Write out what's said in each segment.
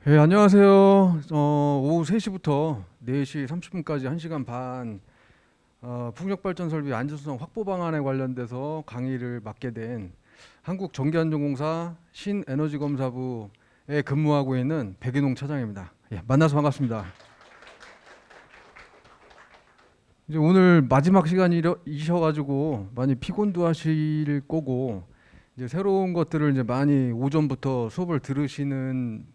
안녕하세요. 오후 3시부터 4시 30분까지 1시간 반 풍력발전 설비 안전성 확보 방안에 관련돼서 강의를 맡게 된 한국전기안전공사 신에너지검사부에 근무하고 있는 백인홍 차장입니다. 예, 만나서 반갑습니다. 이제 오늘 마지막 시간이셔가지고 많이 피곤도 하실 거고 이제 새로운 것들을 이제 많이 오전부터 수업을 들으시는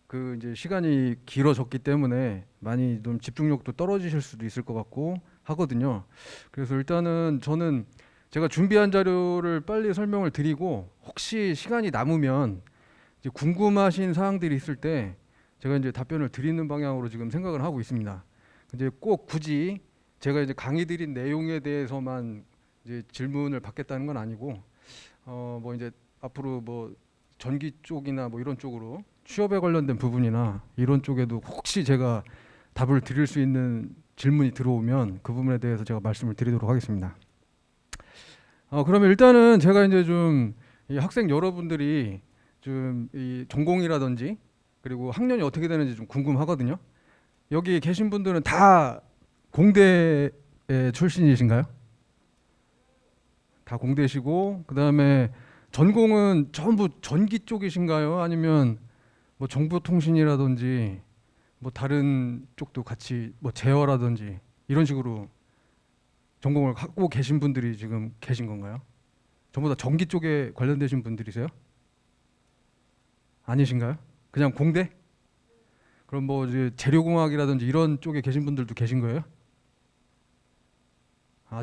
그 이제 시간이 길어졌기 때문에 많이 좀 집중력도 떨어지실 수도 있을 것 같고 하거든요. 그래서 일단은 저는 제가 준비한 자료를 빨리 설명을 드리고 혹시 시간이 남으면 이제 궁금하신 사항들이 있을 때 제가 이제 답변을 드리는 방향으로 지금 생각을 하고 있습니다. 이제 꼭 굳이 제가 이제 강의 드린 내용에 대해서만 이제 질문을 받겠다는 건 아니고 뭐 이제 앞으로 뭐 전기 쪽이나 뭐 이런 쪽으로 취업에 관련된 부분이나 이런 쪽에도 혹시 제가 답을 드릴 수 있는 질문이 들어오면 그 부분에 대해서 제가 말씀을 드리도록 하겠습니다. 그러면 일단은 제가 이제 좀 이 학생 여러분들이 좀 이 전공이라든지 그리고 학년이 어떻게 되는지 좀 궁금하거든요. 여기 계신 분들은 다 공대 출신이신가요? 다 공대시고 그다음에 전공은 전부 전기 쪽이신가요? 아니면 뭐 정보통신이라든지 뭐 다른 쪽도 같이 뭐 제어라든지 이런 식으로 전공을 갖고 계신 분들이 지금 계신 건가요? 전부 다 전기 쪽에 관련되신 분들이세요? 아니신가요? 그냥 공대? 그럼 뭐 이제 재료공학이라든지 이런 쪽에 계신 분들도 계신 거예요?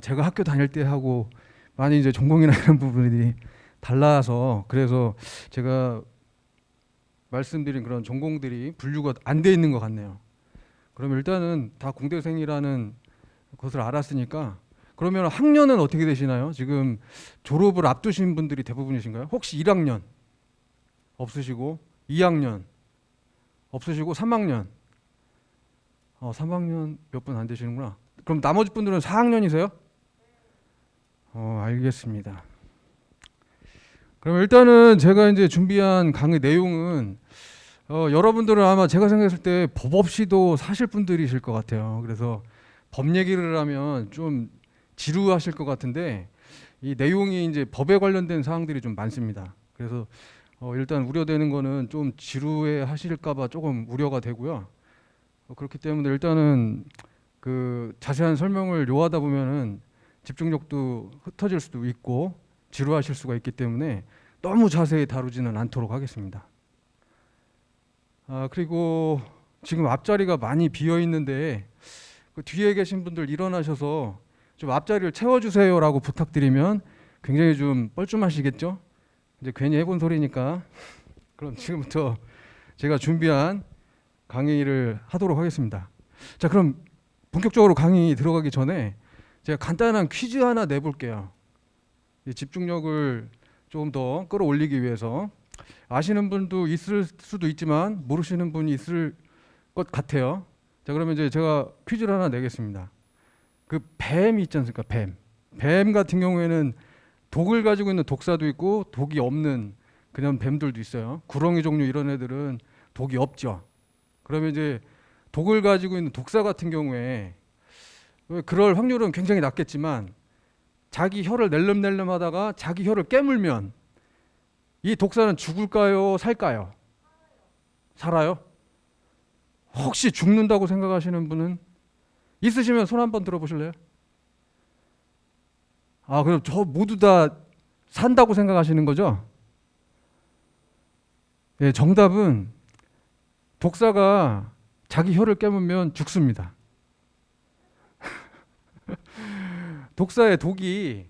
제가 학교 다닐 때 하고 많이 이제 전공이나 이런 부분이 달라서 그래서 제가 말씀드린 그런 전공들이 분류가 안 돼 있는 것 같네요. 그러면 일단은 다 공대생이라는 것을 알았으니까 그러면 학년은 어떻게 되시나요? 지금 졸업을 앞두신 분들이 대부분이신가요? 혹시 1학년 없으시고 2학년 없으시고 3학년 3학년 몇 분 안 되시는구나. 그럼 나머지 분들은 4학년이세요? 알겠습니다. 그럼 일단은 제가 이제 준비한 강의 내용은 여러분들은 아마 제가 생각했을 때 법 없이도 사실 분들이실 것 같아요. 그래서 법 얘기를 하면 좀 지루하실 것 같은데 이 내용이 이제 법에 관련된 사항들이 좀 많습니다. 그래서 일단 우려되는 거는 좀 지루해 하실까봐 조금 우려가 되고요. 그렇기 때문에 일단은 그 자세한 설명을 요하다 보면은 집중력도 흩어질 수도 있고 지루하실 수가 있기 때문에 너무 자세히 다루지는 않도록 하겠습니다. 그리고 지금 앞자리가 많이 비어 있는데 그 뒤에 계신 분들 일어나셔서 좀 앞자리를 채워주세요라고 부탁드리면 굉장히 좀 뻘쭘하시겠죠? 이제 괜히 해본 소리니까 그럼 지금부터 제가 준비한 강의를 하도록 하겠습니다. 자, 그럼 본격적으로 강의 들어가기 전에 제가 간단한 퀴즈 하나 내볼게요. 이 집중력을 조금 더 끌어올리기 위해서 아시는 분도 있을 수도 있지만 모르시는 분이 있을 것 같아요. 자, 그러면 이제 제가 퀴즈를 하나 내겠습니다. 그 뱀이 있지 않습니까? 뱀. 뱀 같은 경우에는 독을 가지고 있는 독사도 있고 독이 없는 그냥 뱀들도 있어요. 구렁이 종류 이런 애들은 독이 없죠. 그러면 이제 독을 가지고 있는 독사 같은 경우에 그럴 확률은 굉장히 낮겠지만 자기 혀를 낼름낼름 하다가 자기 혀를 깨물면 이 독사는 죽을까요? 살까요? 살아요? 혹시 죽는다고 생각하시는 분은 있으시면 손 한번 들어보실래요? 그럼 저 모두 다 산다고 생각하시는 거죠? 네, 정답은 독사가 자기 혀를 깨물면 죽습니다. 독사의 독이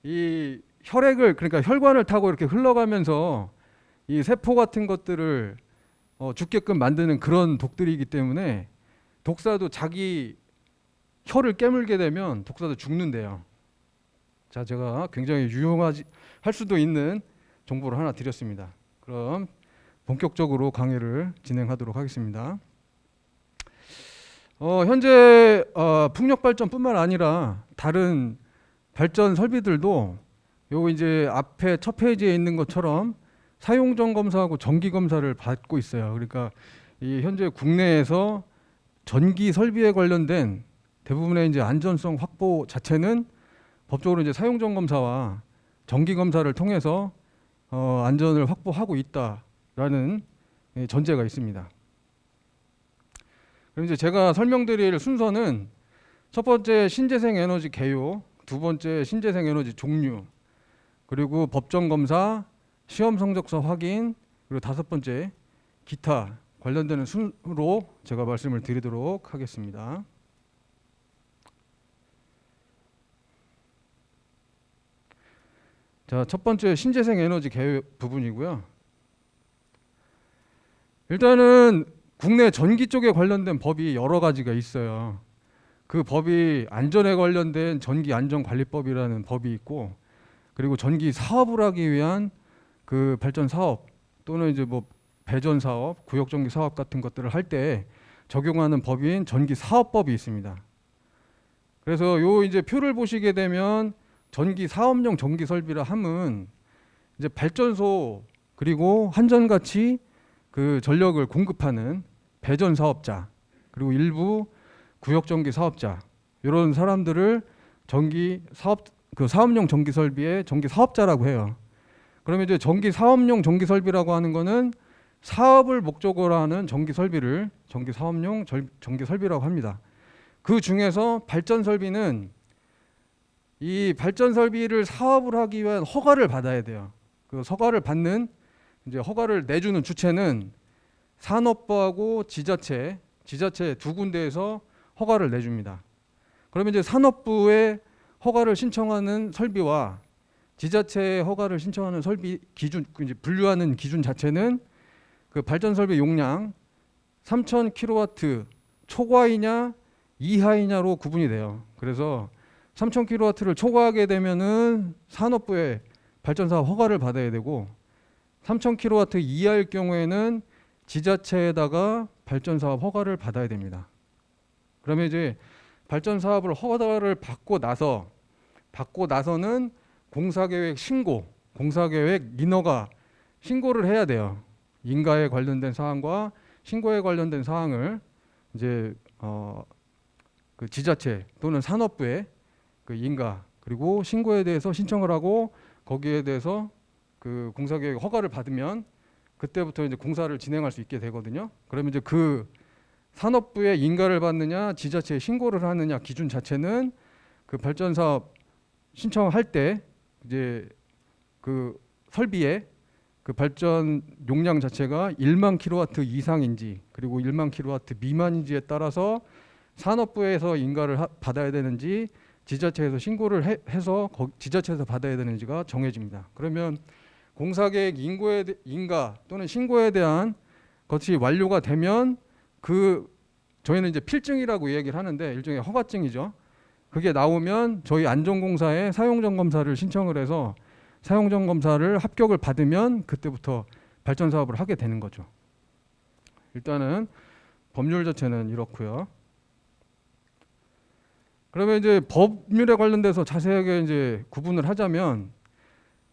이 혈액을 그러니까 혈관을 타고 이렇게 흘러가면서 이 세포 같은 것들을 죽게끔 만드는 그런 독들이기 때문에 독사도 자기 혀를 깨물게 되면 독사도 죽는데요. 자, 제가 굉장히 유용하지 할 수도 있는 정보를 하나 드렸습니다. 그럼 본격적으로 강의를 진행하도록 하겠습니다. 현재 풍력 발전뿐만 아니라 다른 발전 설비들도 요 이제 앞에 첫 페이지에 있는 것처럼 사용 전 검사하고 정기 검사를 받고 있어요. 그러니까 이 현재 국내에서 전기 설비에 관련된 대부분의 이제 안전성 확보 자체는 법적으로 이제 사용 전 검사와 정기 검사를 통해서 안전을 확보하고 있다라는 전제가 있습니다. 그럼 이제 제가 설명드릴 순서는 첫 번째 신재생 에너지 개요, 두 번째 신재생 에너지 종류, 그리고 법정 검사, 시험 성적서 확인, 그리고 다섯 번째 기타 관련되는 순으로 제가 말씀을 드리도록 하겠습니다. 자, 첫 번째 신재생 에너지 개요 부분이고요. 일단은 국내 전기 쪽에 관련된 법이 여러 가지가 있어요. 그 법이 안전에 관련된 전기 안전관리법이라는 법이 있고, 그리고 전기 사업을 하기 위한 그 발전 사업 또는 이제 뭐 배전 사업, 구역 전기 사업 같은 것들을 할 때 적용하는 법인 전기 사업법이 있습니다. 그래서 요 이제 표를 보시게 되면 전기 사업용 전기 설비라 함은 이제 발전소 그리고 한전같이 그 전력을 공급하는 배전 사업자, 그리고 일부 구역 전기 사업자, 이런 사람들을 전기 사업 그 사업용 전기 설비의 전기 사업자라고 해요. 그러면 이제 전기 사업용 전기 설비라고 하는 거는 사업을 목적으로 하는 전기 설비를 전기 사업용 전기 설비라고 합니다. 그 중에서 발전 설비는 이 발전 설비를 사업을 하기 위한 허가를 받아야 돼요. 그 허가를 받는 이제 허가를 내주는 주체는 산업부하고 지자체 두 군데에서 허가를 내줍니다. 그러면 이제 산업부에 허가를 신청하는 설비와 지자체에 허가를 신청하는 설비 기준, 이제 분류하는 기준 자체는 그 발전 설비 용량 3,000kW 초과이냐 이하이냐로 구분이 돼요. 그래서 3,000kW를 초과하게 되면은 산업부에 발전 사업 허가를 받아야 되고, 3,000kW 이하일 경우에는 지자체에다가 발전 사업 허가를 받아야 됩니다. 그러면 이제 발전 사업을 허가를 받고 나서는 공사계획 신고, 공사계획 인허가 신고를 해야 돼요. 인가에 관련된 사항과 신고에 관련된 사항을 이제 그 지자체 또는 산업부에 그 인가 그리고 신고에 대해서 신청을 하고, 거기에 대해서 그 공사계획 허가를 받으면 그때부터 이제 공사를 진행할 수 있게 되거든요. 그러면 이제 그 산업부의 인가를 받느냐 지자체에 신고를 하느냐 기준 자체는 그 발전 사업 신청할 때 이제 그 설비의 그 발전 용량 자체가 1만 kW 이상인지 그리고 1만 kW 미만인지에 따라서 산업부에서 인가를 받아야 되는지 지자체에서 신고를 해서 지자체에서 받아야 되는지가 정해집니다. 그러면 공사계획 인가 또는 신고에 대한 것이 완료가 되면 그 저희는 이제 필증이라고 얘기를 하는데 일종의 허가증이죠. 그게 나오면 저희 안전공사에 사용전 검사를 신청을 해서 사용전 검사를 합격을 받으면 그때부터 발전 사업을 하게 되는 거죠. 일단은 법률 자체는 이렇고요. 그러면 이제 법률에 관련돼서 자세하게 이제 구분을 하자면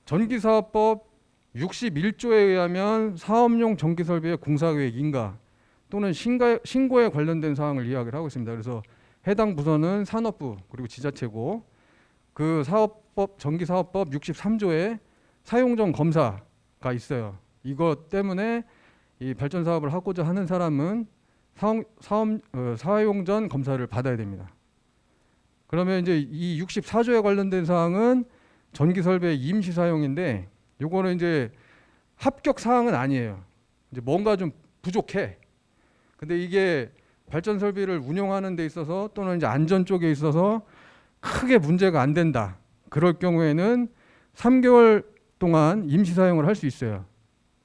전기사업법 61조에 의하면 사업용 전기설비의 공사계획 인가 또는 신고에 관련된 사항을 이야기를 하고 있습니다. 그래서 해당 부서는 산업부 그리고 지자체고, 그 사업법 전기사업법 63조에 사용전 검사가 있어요. 이것 때문에 이 발전 사업을 하고자 하는 사람은 사용전 검사를 받아야 됩니다. 그러면 이제 이 64조에 관련된 사항은 전기설비의 임시 사용인데, 요거는 이제 합격 사항은 아니에요. 이제 뭔가 좀 부족해. 근데 이게 발전 설비를 운영하는 데 있어서 또는 이제 안전 쪽에 있어서 크게 문제가 안 된다. 그럴 경우에는 3개월 동안 임시 사용을 할 수 있어요.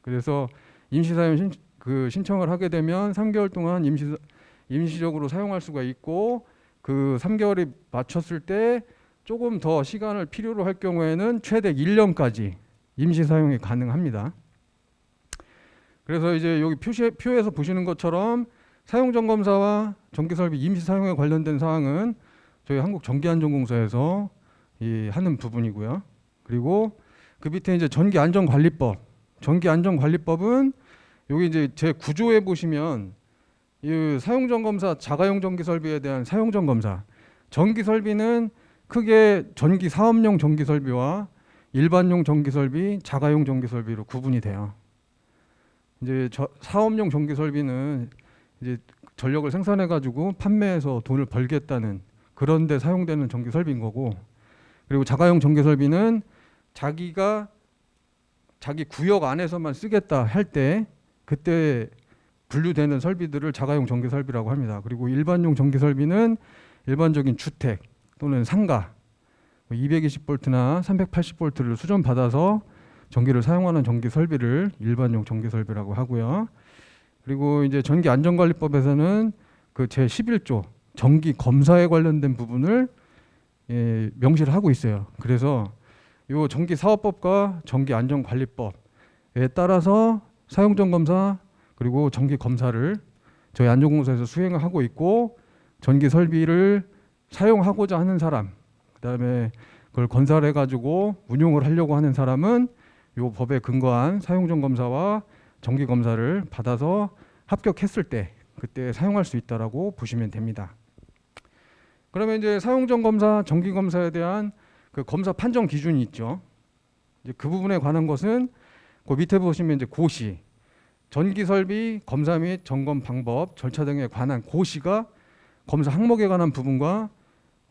그래서 임시 사용 신청을 하게 되면 3개월 동안 임시적으로 사용할 수가 있고, 그 3개월이 맞췄을 때 조금 더 시간을 필요로 할 경우에는 최대 1년까지 임시 사용이 가능합니다. 그래서 이제 여기 표에서 보시는 것처럼 사용전 검사와 전기설비 임시 사용에 관련된 사항은 저희 한국전기안전공사에서 하는 부분이고요. 그리고 그 밑에 이제 전기안전관리법 전기안전관리법은 여기 이제 제 구조에 보시면 이 사용점검사, 자가용 전기설비에 대한 사용점검사. 전기설비는 크게 전기 사업용 전기설비와 일반용 전기설비, 자가용 전기설비로 구분이 돼요. 이제 사업용 전기설비는 이제 전력을 생산해 가지고 판매해서 돈을 벌겠다는 그런 데 사용되는 전기설비인 거고, 그리고 자가용 전기설비는 자기가 자기 구역 안에서만 쓰겠다 할 때 그때 분류되는 설비들을 자가용 전기설비라고 합니다. 그리고 일반용 전기설비는 일반적인 주택 또는 상가 220V나 380V를 수전받아서 전기를 사용하는 전기설비를 일반용 전기설비라고 하고요. 그리고 이제 전기안전관리법에서는 그 제11조 전기 검사에 관련된 부분을 명시를 하고 있어요. 그래서 이 전기사업법과 전기안전관리법에 따라서 사용점검사 그리고 전기검사를 저희 안전공사에서 수행을 하고 있고, 전기설비를 사용하고자 하는 사람, 그다음에 그걸 건설해 가지고 운용을 하려고 하는 사람은 이 법에 근거한 사용점검사와 전기검사를 받아서 합격했을 때 그때 사용할 수 있다라고 보시면 됩니다. 그러면 이제 사용점검사, 전기검사에 대한 그 검사 판정 기준이 있죠. 이제 그 부분에 관한 것은 그 밑에 보시면 이제 고시, 전기설비 검사 및 점검 방법, 절차 등에 관한 고시가 검사 항목에 관한 부분과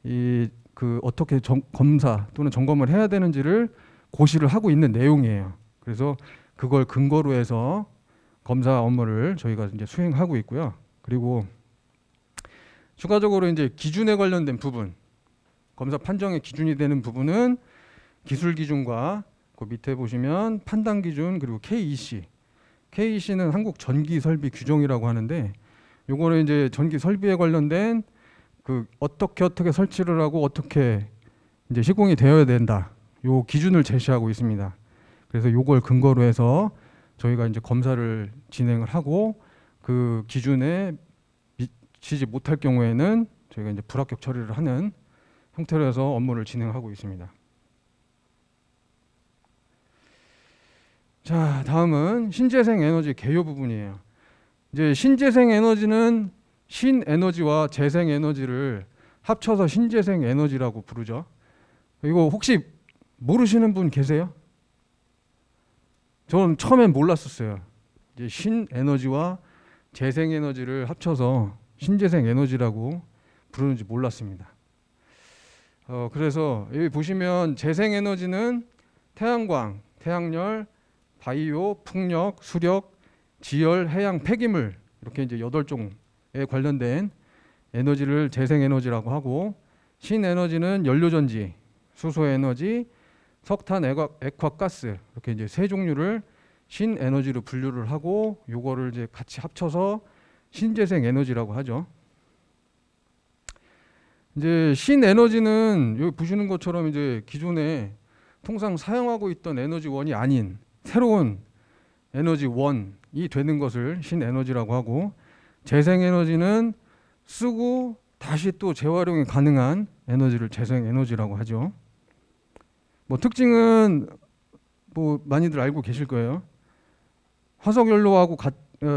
이 그 어떻게 검사 또는 점검을 해야 되는지를 고시를 하고 있는 내용이에요. 그래서 그걸 근거로 해서 검사 업무를 저희가 이제 수행하고 있고요. 그리고 추가적으로 이제 기준에 관련된 부분, 검사 판정의 기준이 되는 부분은 기술 기준과 그 밑에 보시면 판단 기준 그리고 KEC는 한국 전기 설비 규정이라고 하는데, 요거는 이제 전기 설비에 관련된 그 어떻게 설치를 하고 어떻게 이제 시공이 되어야 된다. 요 기준을 제시하고 있습니다. 그래서 요걸 근거로 해서 저희가 이제 검사를 진행을 하고 그 기준에 미치지 못할 경우에는 저희가 이제 불합격 처리를 하는 형태로 해서 업무를 진행하고 있습니다. 자, 다음은 신재생 에너지 개요 부분이에요. 이제 신재생 에너지는 신에너지와 재생 에너지를 합쳐서 신재생 에너지라고 부르죠. 이거 혹시 모르시는 분 계세요? 저는 처음엔 몰랐었어요. 이제 신에너지와 재생 에너지를 합쳐서 신재생 에너지라고 부르는지 몰랐습니다. 그래서 여기 보시면 재생 에너지는 태양광, 태양열, 바이오, 풍력, 수력, 지열, 해양, 폐기물 이렇게 이제 8종에 관련된 에너지를 재생 에너지라고 하고, 신에너지는 연료전지, 수소에너지, 석탄, 액화가스 이렇게 이제 3종류를 신에너지로 분류를 하고 요거를 이제 같이 합쳐서 신재생 에너지라고 하죠. 이제 신에너지는 여기 보시는 것처럼 이제 기존에 통상 사용하고 있던 에너지원이 아닌 새로운 에너지원이 되는 것을 신에너지라고 하고, 재생에너지는 쓰고 다시 또 재활용이 가능한 에너지를 재생에너지라고 하죠. 뭐 특징은 뭐 많이들 알고 계실 거예요. 화석연료하고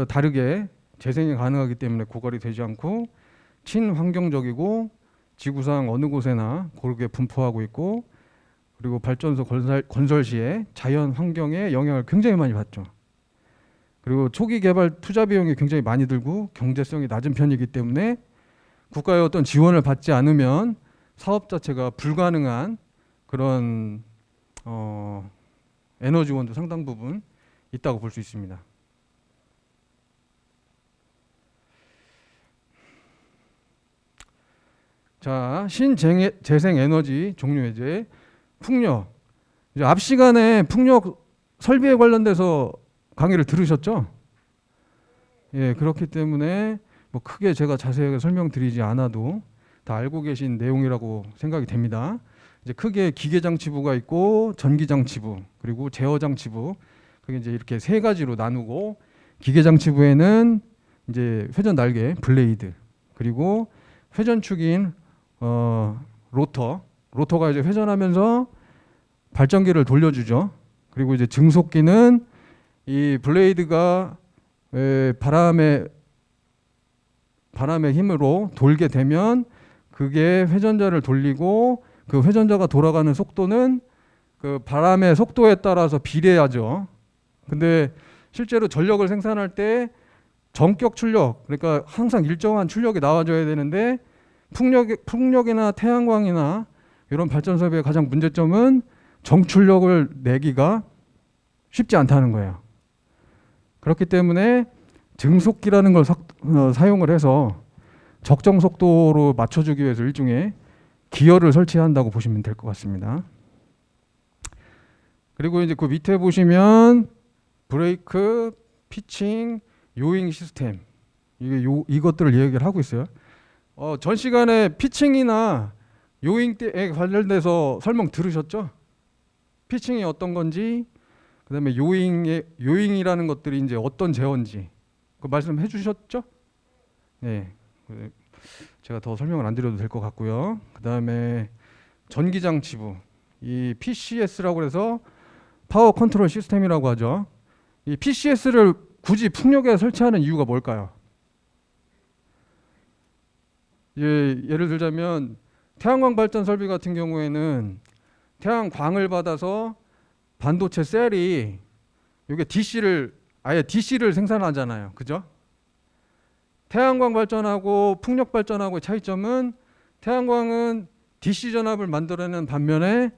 다르게 재생이 가능하기 때문에 고갈이 되지 않고 친환경적이고 지구상 어느 곳에나 고르게 분포하고 있고, 그리고 발전소 건설 시에 자연 환경에 영향을 굉장히 많이 받죠. 그리고 초기 개발 투자 비용이 굉장히 많이 들고 경제성이 낮은 편이기 때문에 국가의 어떤 지원을 받지 않으면 사업 자체가 불가능한 그런 에너지원도 상당 부분 있다고 볼 수 있습니다. 자, 신재생 에너지 종류 이제 풍력. 이제 앞 시간에 풍력 설비에 관련돼서 강의를 들으셨죠? 예, 그렇기 때문에 뭐 크게 제가 자세하게 설명드리지 않아도 다 알고 계신 내용이라고 생각이 됩니다. 이제 크게 기계장치부가 있고 전기장치부 그리고 제어장치부, 그게 이제 이렇게 3가지로 나누고, 기계장치부에는 이제 회전 날개 블레이드, 그리고 회전축인 로터가 이제 회전하면서 발전기를 돌려주죠. 그리고 이제 증속기는 이 블레이드가 바람의 힘으로 돌게 되면 그게 회전자를 돌리고 그 회전자가 돌아가는 속도는 그 바람의 속도에 따라서 비례하죠. 근데 실제로 전력을 생산할 때 전격 출력, 그러니까 항상 일정한 출력이 나와줘야 되는데 풍력이나 태양광이나 이런 발전소의 가장 문제점은 정출력을 내기가 쉽지 않다는 거예요. 그렇기 때문에 증속기라는 걸 사용을 해서 적정 속도로 맞춰주기 위해서 일종의 기어를 설치한다고 보시면 될 것 같습니다. 그리고 이제 그 밑에 보시면 브레이크, 피칭, 요잉 시스템, 이것들을 얘기를 하고 있어요. 전 시간에 피칭이나 요잉에 관련돼서 설명 들으셨죠? 피칭이 어떤 건지, 그다음에 요잉이라는 것들이 이제 어떤 제어인지 그 말씀해 주셨죠? 네, 제가 더 설명을 안 드려도 될 것 같고요. 그다음에 전기장치부, 이 PCS라고 해서 파워 컨트롤 시스템이라고 하죠. 이 PCS를 굳이 풍력에 설치하는 이유가 뭘까요? 예를 들자면 태양광 발전 설비 같은 경우에는 태양광을 받아서 반도체 셀이 이게 아예 DC를 생산하잖아요. 그죠? 태양광 발전하고 풍력 발전하고의 차이점은 태양광은 DC 전압을 만들어내는 반면에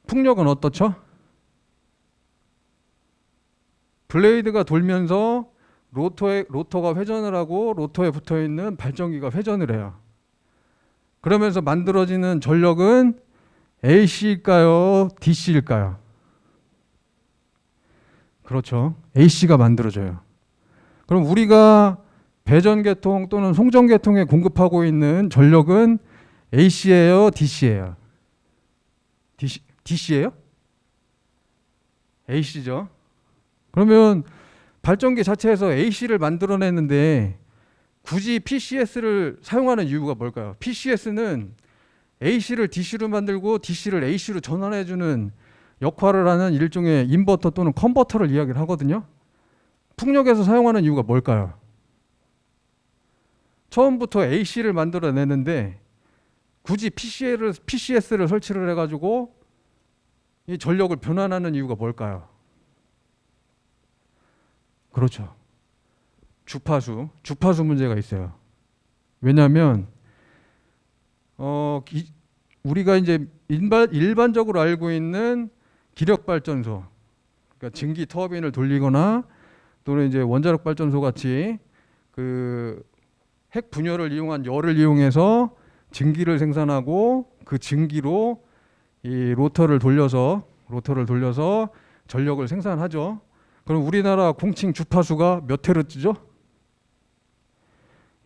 풍력은 어떻죠? 블레이드가 돌면서 로터가 회전을 하고 로터에 붙어 있는 발전기가 회전을 해요. 그러면서 만들어지는 전력은 AC일까요? DC일까요? 그렇죠. AC가 만들어져요. 그럼 우리가 배전계통 또는 송전계통에 공급하고 있는 전력은 AC예요? DC예요? DC예요? AC죠. 그러면 발전기 자체에서 AC를 만들어냈는데 굳이 PCS를 사용하는 이유가 뭘까요? PCS는 AC를 DC로 만들고 DC를 AC로 전환해주는 역할을 하는 일종의 인버터 또는 컨버터를 이야기를 하거든요. 풍력에서 사용하는 이유가 뭘까요? 처음부터 AC를 만들어내는데 굳이 PCS를 설치를 해가지고 이 전력을 변환하는 이유가 뭘까요? 그렇죠. 주파수 문제가 있어요. 왜냐하면 우리가 이제 일반적으로 알고 있는 기력 발전소, 그러니까 증기 터빈을 돌리거나 또는 이제 원자력 발전소 같이 그 핵 분열을 이용한 열을 이용해서 증기를 생산하고 그 증기로 이 로터를 돌려서 전력을 생산하죠. 그럼 우리나라 공칭 주파수가 몇 헤르츠죠?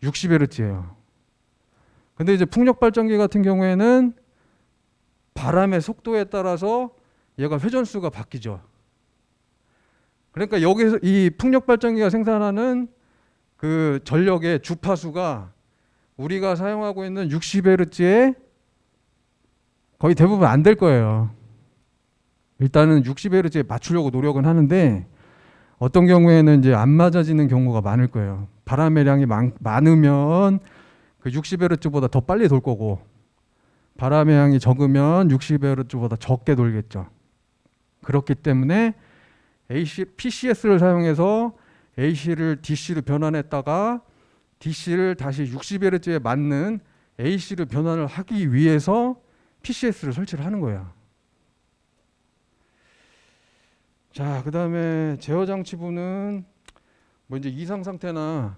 60헤르츠예요. 근데 이제 풍력 발전기 같은 경우에는 바람의 속도에 따라서 얘가 회전수가 바뀌죠. 그러니까 여기서 이 풍력 발전기가 생산하는 그 전력의 주파수가 우리가 사용하고 있는 60헤르츠에 거의 대부분 안 될 거예요. 일단은 60헤르츠에 맞추려고 노력은 하는데 어떤 경우에는 이제 안 맞아지는 경우가 많을 거예요. 바람의 양이 많으면 그 60헤르츠보다 더 빨리 돌 거고 바람의 양이 적으면 60헤르츠보다 적게 돌겠죠. 그렇기 때문에 PCS를 사용해서 AC를 DC로 변환했다가 DC를 다시 60헤르츠에 맞는 AC로 변환을 하기 위해서 PCS를 설치를 하는 거예요. 자, 그 다음에 제어 장치부는 뭐 이제 이상 상태나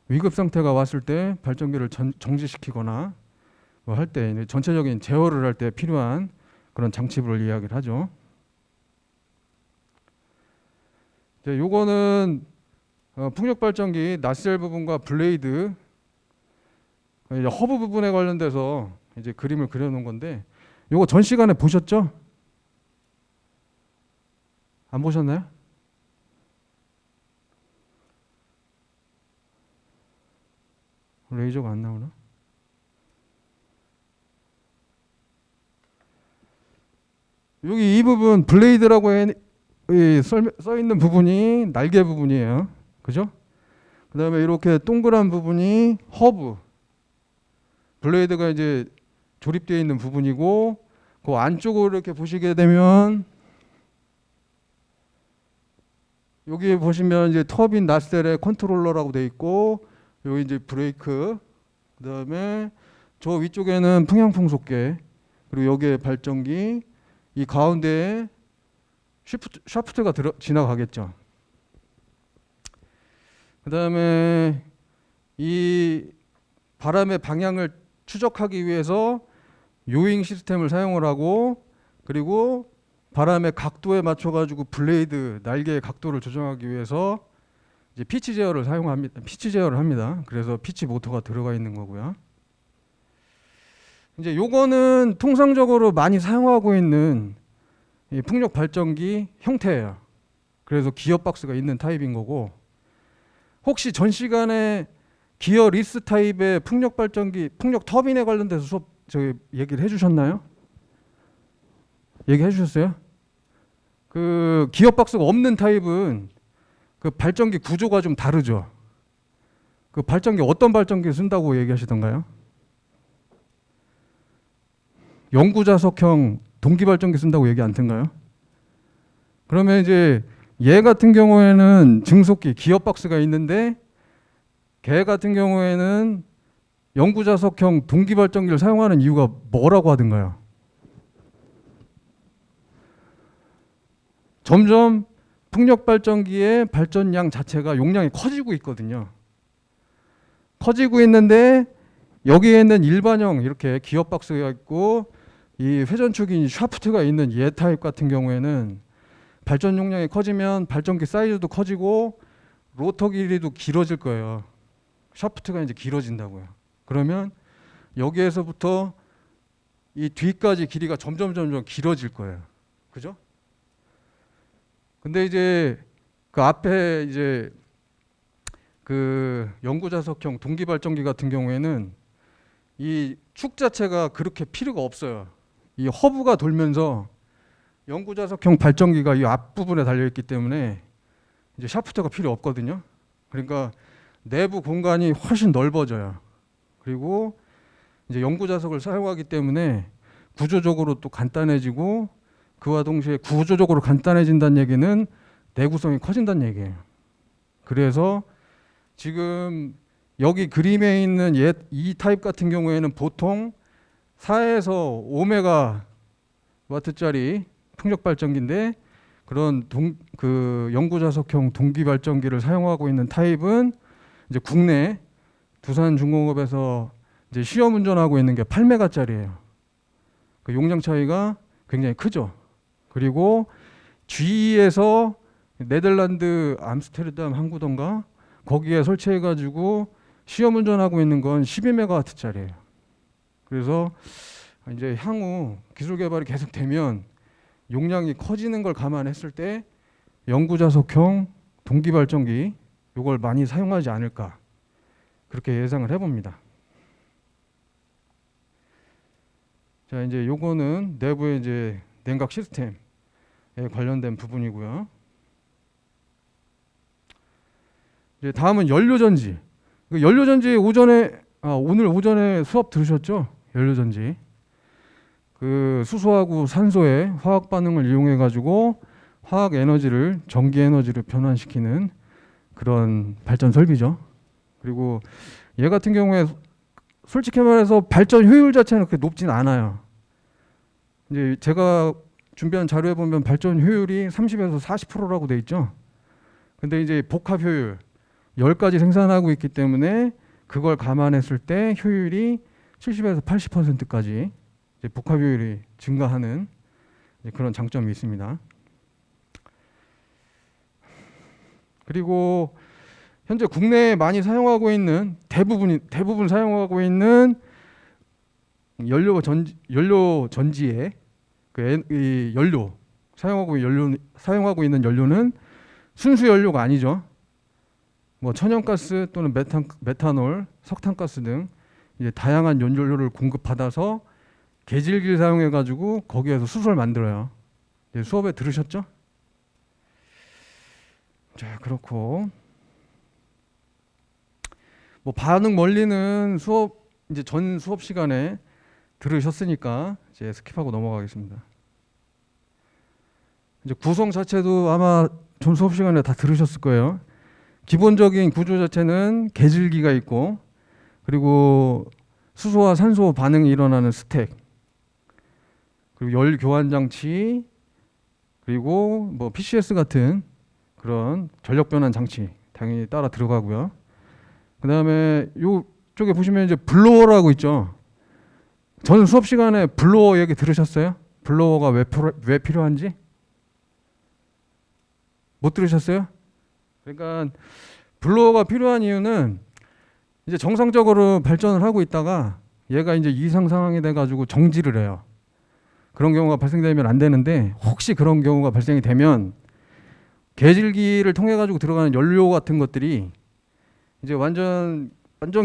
위급 상태가 왔을 때 발전기를 정지시키거나 뭐 할 때 전체적인 제어를 할 때 필요한 그런 장치부를 이야기를 하죠. 네, 요거는 풍력 발전기 낫셀 부분과 블레이드 이제 허브 부분에 관련돼서 이제 그림을 그려놓은 건데 요거 전 시간에 보셨죠? 안 보셨나요? 레이저가 안 나오나? 여기 이 부분 블레이드라고 써 있는 부분이 날개 부분이에요. 그죠? 그 다음에 이렇게 동그란 부분이 허브. 블레이드가 이제 조립되어 있는 부분이고, 그 안쪽으로 이렇게 보시게 되면 여기 보시면 이제 터빈 나셀의 컨트롤러라고 되어 있고, 여기 이제 브레이크, 그 다음에 저 위쪽에는 풍향풍속계, 그리고 여기에 발전기, 이 가운데에 샤프트가 지나가겠죠. 그 다음에 이 바람의 방향을 추적하기 위해서 요잉 시스템을 사용을 하고, 그리고 바람의 각도에 맞춰 가지고 블레이드 날개의 각도를 조정하기 위해서 이제 피치 제어를 사용합니다. 피치 제어를 합니다. 그래서 피치 모터가 들어가 있는 거고요. 이제 요거는 통상적으로 많이 사용하고 있는 이 풍력 발전기 형태예요. 그래서 기어 박스가 있는 타입인 거고, 혹시 전 시간에 기어 리스 타입의 풍력 발전기, 풍력 터빈에 관련돼서 수업 저기 얘기를 해주셨나요? 얘기해 주셨어요? 그 기어 박스가 없는 타입은 그 발전기 구조가 좀 다르죠. 그 발전기 어떤 발전기 쓴다고 얘기하시던가요? 영구자석형 동기발전기 쓴다고 얘기 안 했던가요? 그러면 이제 얘 같은 경우에는 증속기 기어 박스가 있는데, 걔 같은 경우에는 영구자석형 동기발전기를 사용하는 이유가 뭐라고 하던가요? 점점 풍력발전기의 발전량 자체가 용량이 커지고 있거든요. 커지고 있는데 여기에 있는 일반형 이렇게 기어 박스가 있고 이 회전축인 샤프트가 있는 얘 타입 같은 경우에는 발전 용량이 커지면 발전기 사이즈도 커지고 로터 길이도 길어질 거예요. 샤프트가 이제 길어진다고요. 그러면 여기에서부터 이 뒤까지 길이가 점점 길어질 거예요. 그죠? 근데 이제 그 앞에 이제 그 영구자석형 동기발전기 같은 경우에는 이 축 자체가 그렇게 필요가 없어요. 이 허브가 돌면서 영구자석형 발전기가 이 앞부분에 달려있기 때문에 이제 샤프트가 필요 없거든요. 그러니까 내부 공간이 훨씬 넓어져요. 그리고 이제 영구자석을 사용하기 때문에 구조적으로 또 간단해지고, 그와 동시에 구조적으로 간단해진다는 얘기는 내구성이 커진다는 얘기예요. 그래서 지금 여기 그림에 있는 이 타입 같은 경우에는 보통 4에서 5메가와트짜리 풍력 발전기인데, 그런 그 영구자석형 동기 발전기를 사용하고 있는 타입은 이제 국내 두산중공업에서 이제 시험 운전하고 있는 게 8메가짜리예요. 그 용량 차이가 굉장히 크죠. 그리고 GE에서 네덜란드 암스테르담 항구던가 거기에 설치해가지고 시험 운전하고 있는 건 12메가와트짜리예요. 그래서 이제 향후 기술 개발이 계속되면 용량이 커지는 걸 감안했을 때 영구자석형 동기발전기 이걸 많이 사용하지 않을까, 그렇게 예상을 해봅니다. 자, 이제 요거는 내부의 이제 냉각 시스템에 관련된 부분이고요. 이제 다음은 연료전지. 연료전지 오늘 오전에 수업 들으셨죠? 연료전지. 그 수소하고 산소의 화학 반응을 이용해 가지고 화학 에너지를 전기 에너지로 변환시키는 그런 발전 설비죠. 그리고 얘 같은 경우에 솔직히 말해서 발전 효율 자체는 그렇게 높진 않아요. 이제 제가 준비한 자료에 보면 발전 효율이 30에서 40%라고 돼 있죠. 근데 이제 복합 효율 10가지 생산하고 있기 때문에 그걸 감안했을 때 효율이 70에서 80%까지 이제 복합 효율이 증가하는 이제 그런 장점이 있습니다. 그리고 현재 국내에 많이 사용하고 있는 대부분 사용하고 있는 연료 전지의 이 연료 사용하고 있는 연료는 순수 연료가 아니죠. 뭐 천연가스 또는 메탄올, 석탄가스 등 이제 다양한 연료를 공급받아서 계질기를 사용해 가지고 거기에서 수소를 만들어요. 수업에 들으셨죠? 자, 그렇고 뭐 반응 원리는 수업 이제 전 수업 시간에 들으셨으니까 이제 스킵하고 넘어가겠습니다. 이제 구성 자체도 아마 전 수업 시간에 다 들으셨을 거예요. 기본적인 구조 자체는 계질기가 있고, 그리고 수소와 산소 반응이 일어나는 스택, 그리고 열 교환 장치, 그리고 뭐 PCS 같은 그런 전력 변환 장치 당연히 따라 들어가고요. 그 다음에 요쪽에 보시면 이제 블로어라고 있죠. 저는 수업 시간에 블로어 얘기 들으셨어요? 블로어가 왜 필요한지? 못 들으셨어요? 그러니까 블로어가 필요한 이유는 이제 정상적으로 발전을 하고 있다가 얘가 이제 이상 상황이 돼가지고 정지를 해요. 그런 경우가 발생되면 안 되는데, 혹시 그런 경우가 발생이 되면 계질기를 통해 가지고 들어가는 연료 같은 것들이 이제 완전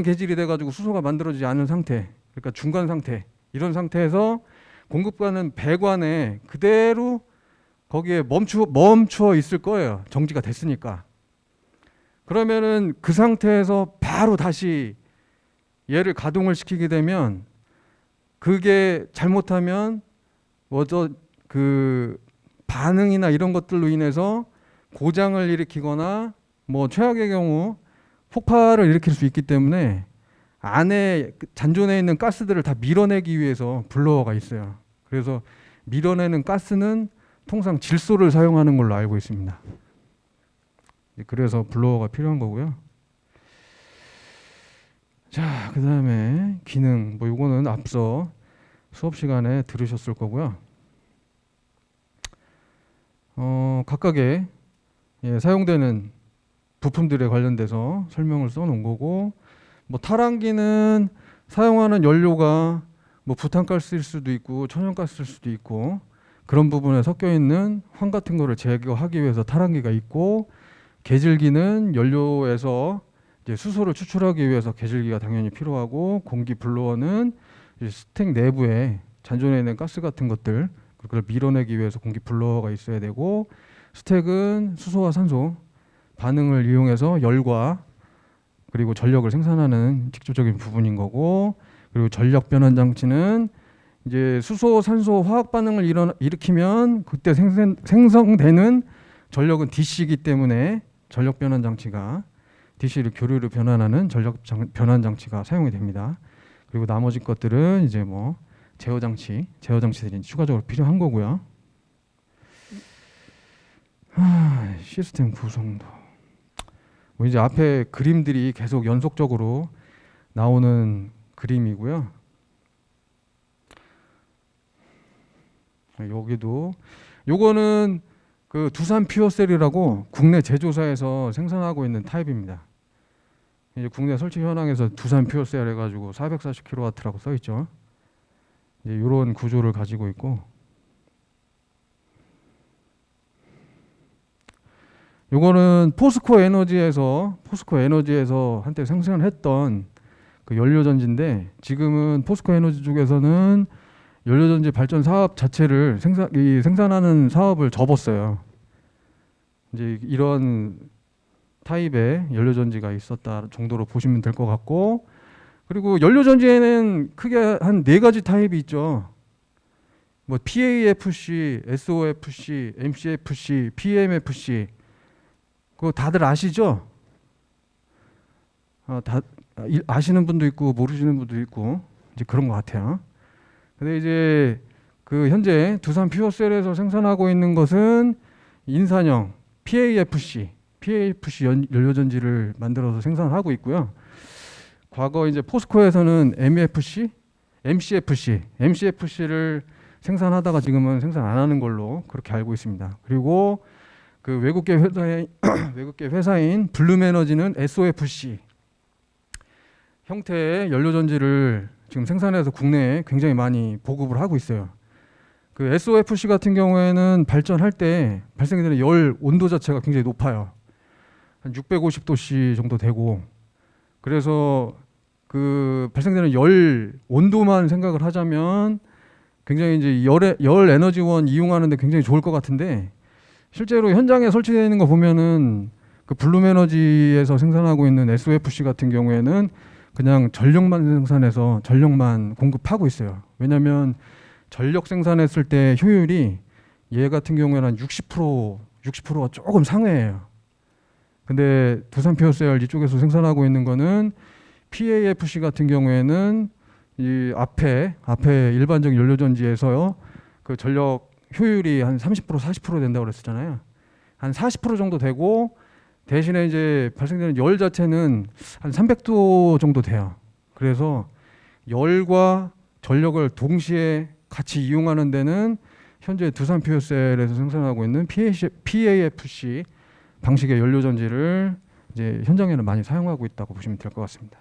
계질이 돼가지고 수소가 만들어지지 않은 상태, 그러니까 중간 상태, 이런 상태에서 공급가는 배관에 그대로 거기에 멈추어 있을 거예요. 정지가 됐으니까. 그러면은 그 상태에서 바로 다시 얘를 가동을 시키게 되면, 그게 잘못하면 뭐죠, 그 반응이나 이런 것들로 인해서 고장을 일으키거나 뭐 최악의 경우 폭발을 일으킬 수 있기 때문에 안에 잔존에 있는 가스들을 다 밀어내기 위해서 블로어가 있어요. 그래서 밀어내는 가스는 통상 질소를 사용하는 걸로 알고 있습니다. 그래서 블로어가 필요한 거고요. 자, 그 다음에 기능, 뭐 요거는 앞서 수업 시간에 들으셨을 거고요. 각각의 사용되는 부품들에 관련돼서 설명을 써놓은 거고, 뭐 탈환기는 사용하는 연료가 뭐 부탄가스일 수도 있고 천연가스일 수도 있고, 그런 부분에 섞여 있는 황 같은 거를 제거하기 위해서 탈환기가 있고, 계질기는 연료에서 이제 수소를 추출하기 위해서 계질기가 당연히 필요하고, 공기 블로어는 스택 내부에 잔존해 있는 가스 같은 것들, 그걸 밀어내기 위해서 공기 블로어가 있어야 되고, 스택은 수소와 산소 반응을 이용해서 열과 그리고 전력을 생산하는 직접적인 부분인 거고, 그리고 전력 변환 장치는 이제 수소, 산소 화학 반응을 일으키면 그때 생성되는 전력은 DC이기 때문에 전력 변환 장치가, DC를 교류로 변환하는 전력 변환 장치가 사용이 됩니다. 그리고 나머지 것들은 이제 뭐 제어 장치들이 추가적으로 필요한 거고요. 시스템 구성도. 뭐 이제 앞에 그림들이 계속 연속적으로 나오는 그림이고요. 여기도 요거는 그 두산 퓨어셀이라고 국내 제조사에서 생산하고 있는 타입입니다. 이제 국내 설치 현황에서 두산 퓨어셀 해가지고 440kW라고 써 있죠. 이제 이런 구조를 가지고 있고, 요거는 포스코 에너지에서 한때 생산했던 그 연료전지인데, 지금은 포스코 에너지 쪽에서는 연료전지 발전 사업 자체를 생산하는 사업을 접었어요. 이제 이런 타입의 연료전지가 있었다 정도로 보시면 될 것 같고, 그리고 연료전지에는 크게 한 4가지 타입이 있죠. 뭐 PAFC, SOFC, MCFC, PMFC. 그거 다들 아시죠? 다 아시는 분도 있고 모르시는 분도 있고 이제 그런 것 같아요. 근데 이제 그 현재 두산 퓨어셀에서 생산하고 있는 것은 인산형 PAFC 연료전지를 만들어서 생산하고 있고요. 과거 이제 포스코에서는 MCFC를 생산하다가 지금은 생산 안 하는 걸로 그렇게 알고 있습니다. 그리고 그 외국계 회사인 블룸에너지는 SOFC 형태의 연료전지를 지금 생산해서 국내에 굉장히 많이 보급을 하고 있어요. 그 SOFC 같은 경우에는 발전할 때 발생되는 열 온도 자체가 굉장히 높아요. 한 650도씨 정도 되고, 그래서 그 발생되는 열 온도만 생각을 하자면 굉장히 이제 열 에너지원 이용하는데 굉장히 좋을 것 같은데, 실제로 현장에 설치되어 있는 거 보면은 그 블룸에너지에서 생산하고 있는 SOFC 같은 경우에는 그냥 전력만 생산해서 전력만 공급하고 있어요. 왜냐하면 전력 생산했을 때 효율이 얘 같은 경우에는 한 60%가 조금 상회해요. 근데 두산 퓨어셀 이쪽에서 생산하고 있는 거는 PAFC 같은 경우에는 이 앞에 일반적 연료전지에서요 그 전력 효율이 한 30% 40% 된다고 그랬었잖아요. 한 40% 정도 되고 대신에 이제 발생되는 열 자체는 한 300도 정도 돼요. 그래서 열과 전력을 동시에 같이 이용하는 데는 현재 두산 퓨어셀에서 생산하고 있는 PAFC 방식의 연료전지를 이제 현장에는 많이 사용하고 있다고 보시면 될 것 같습니다.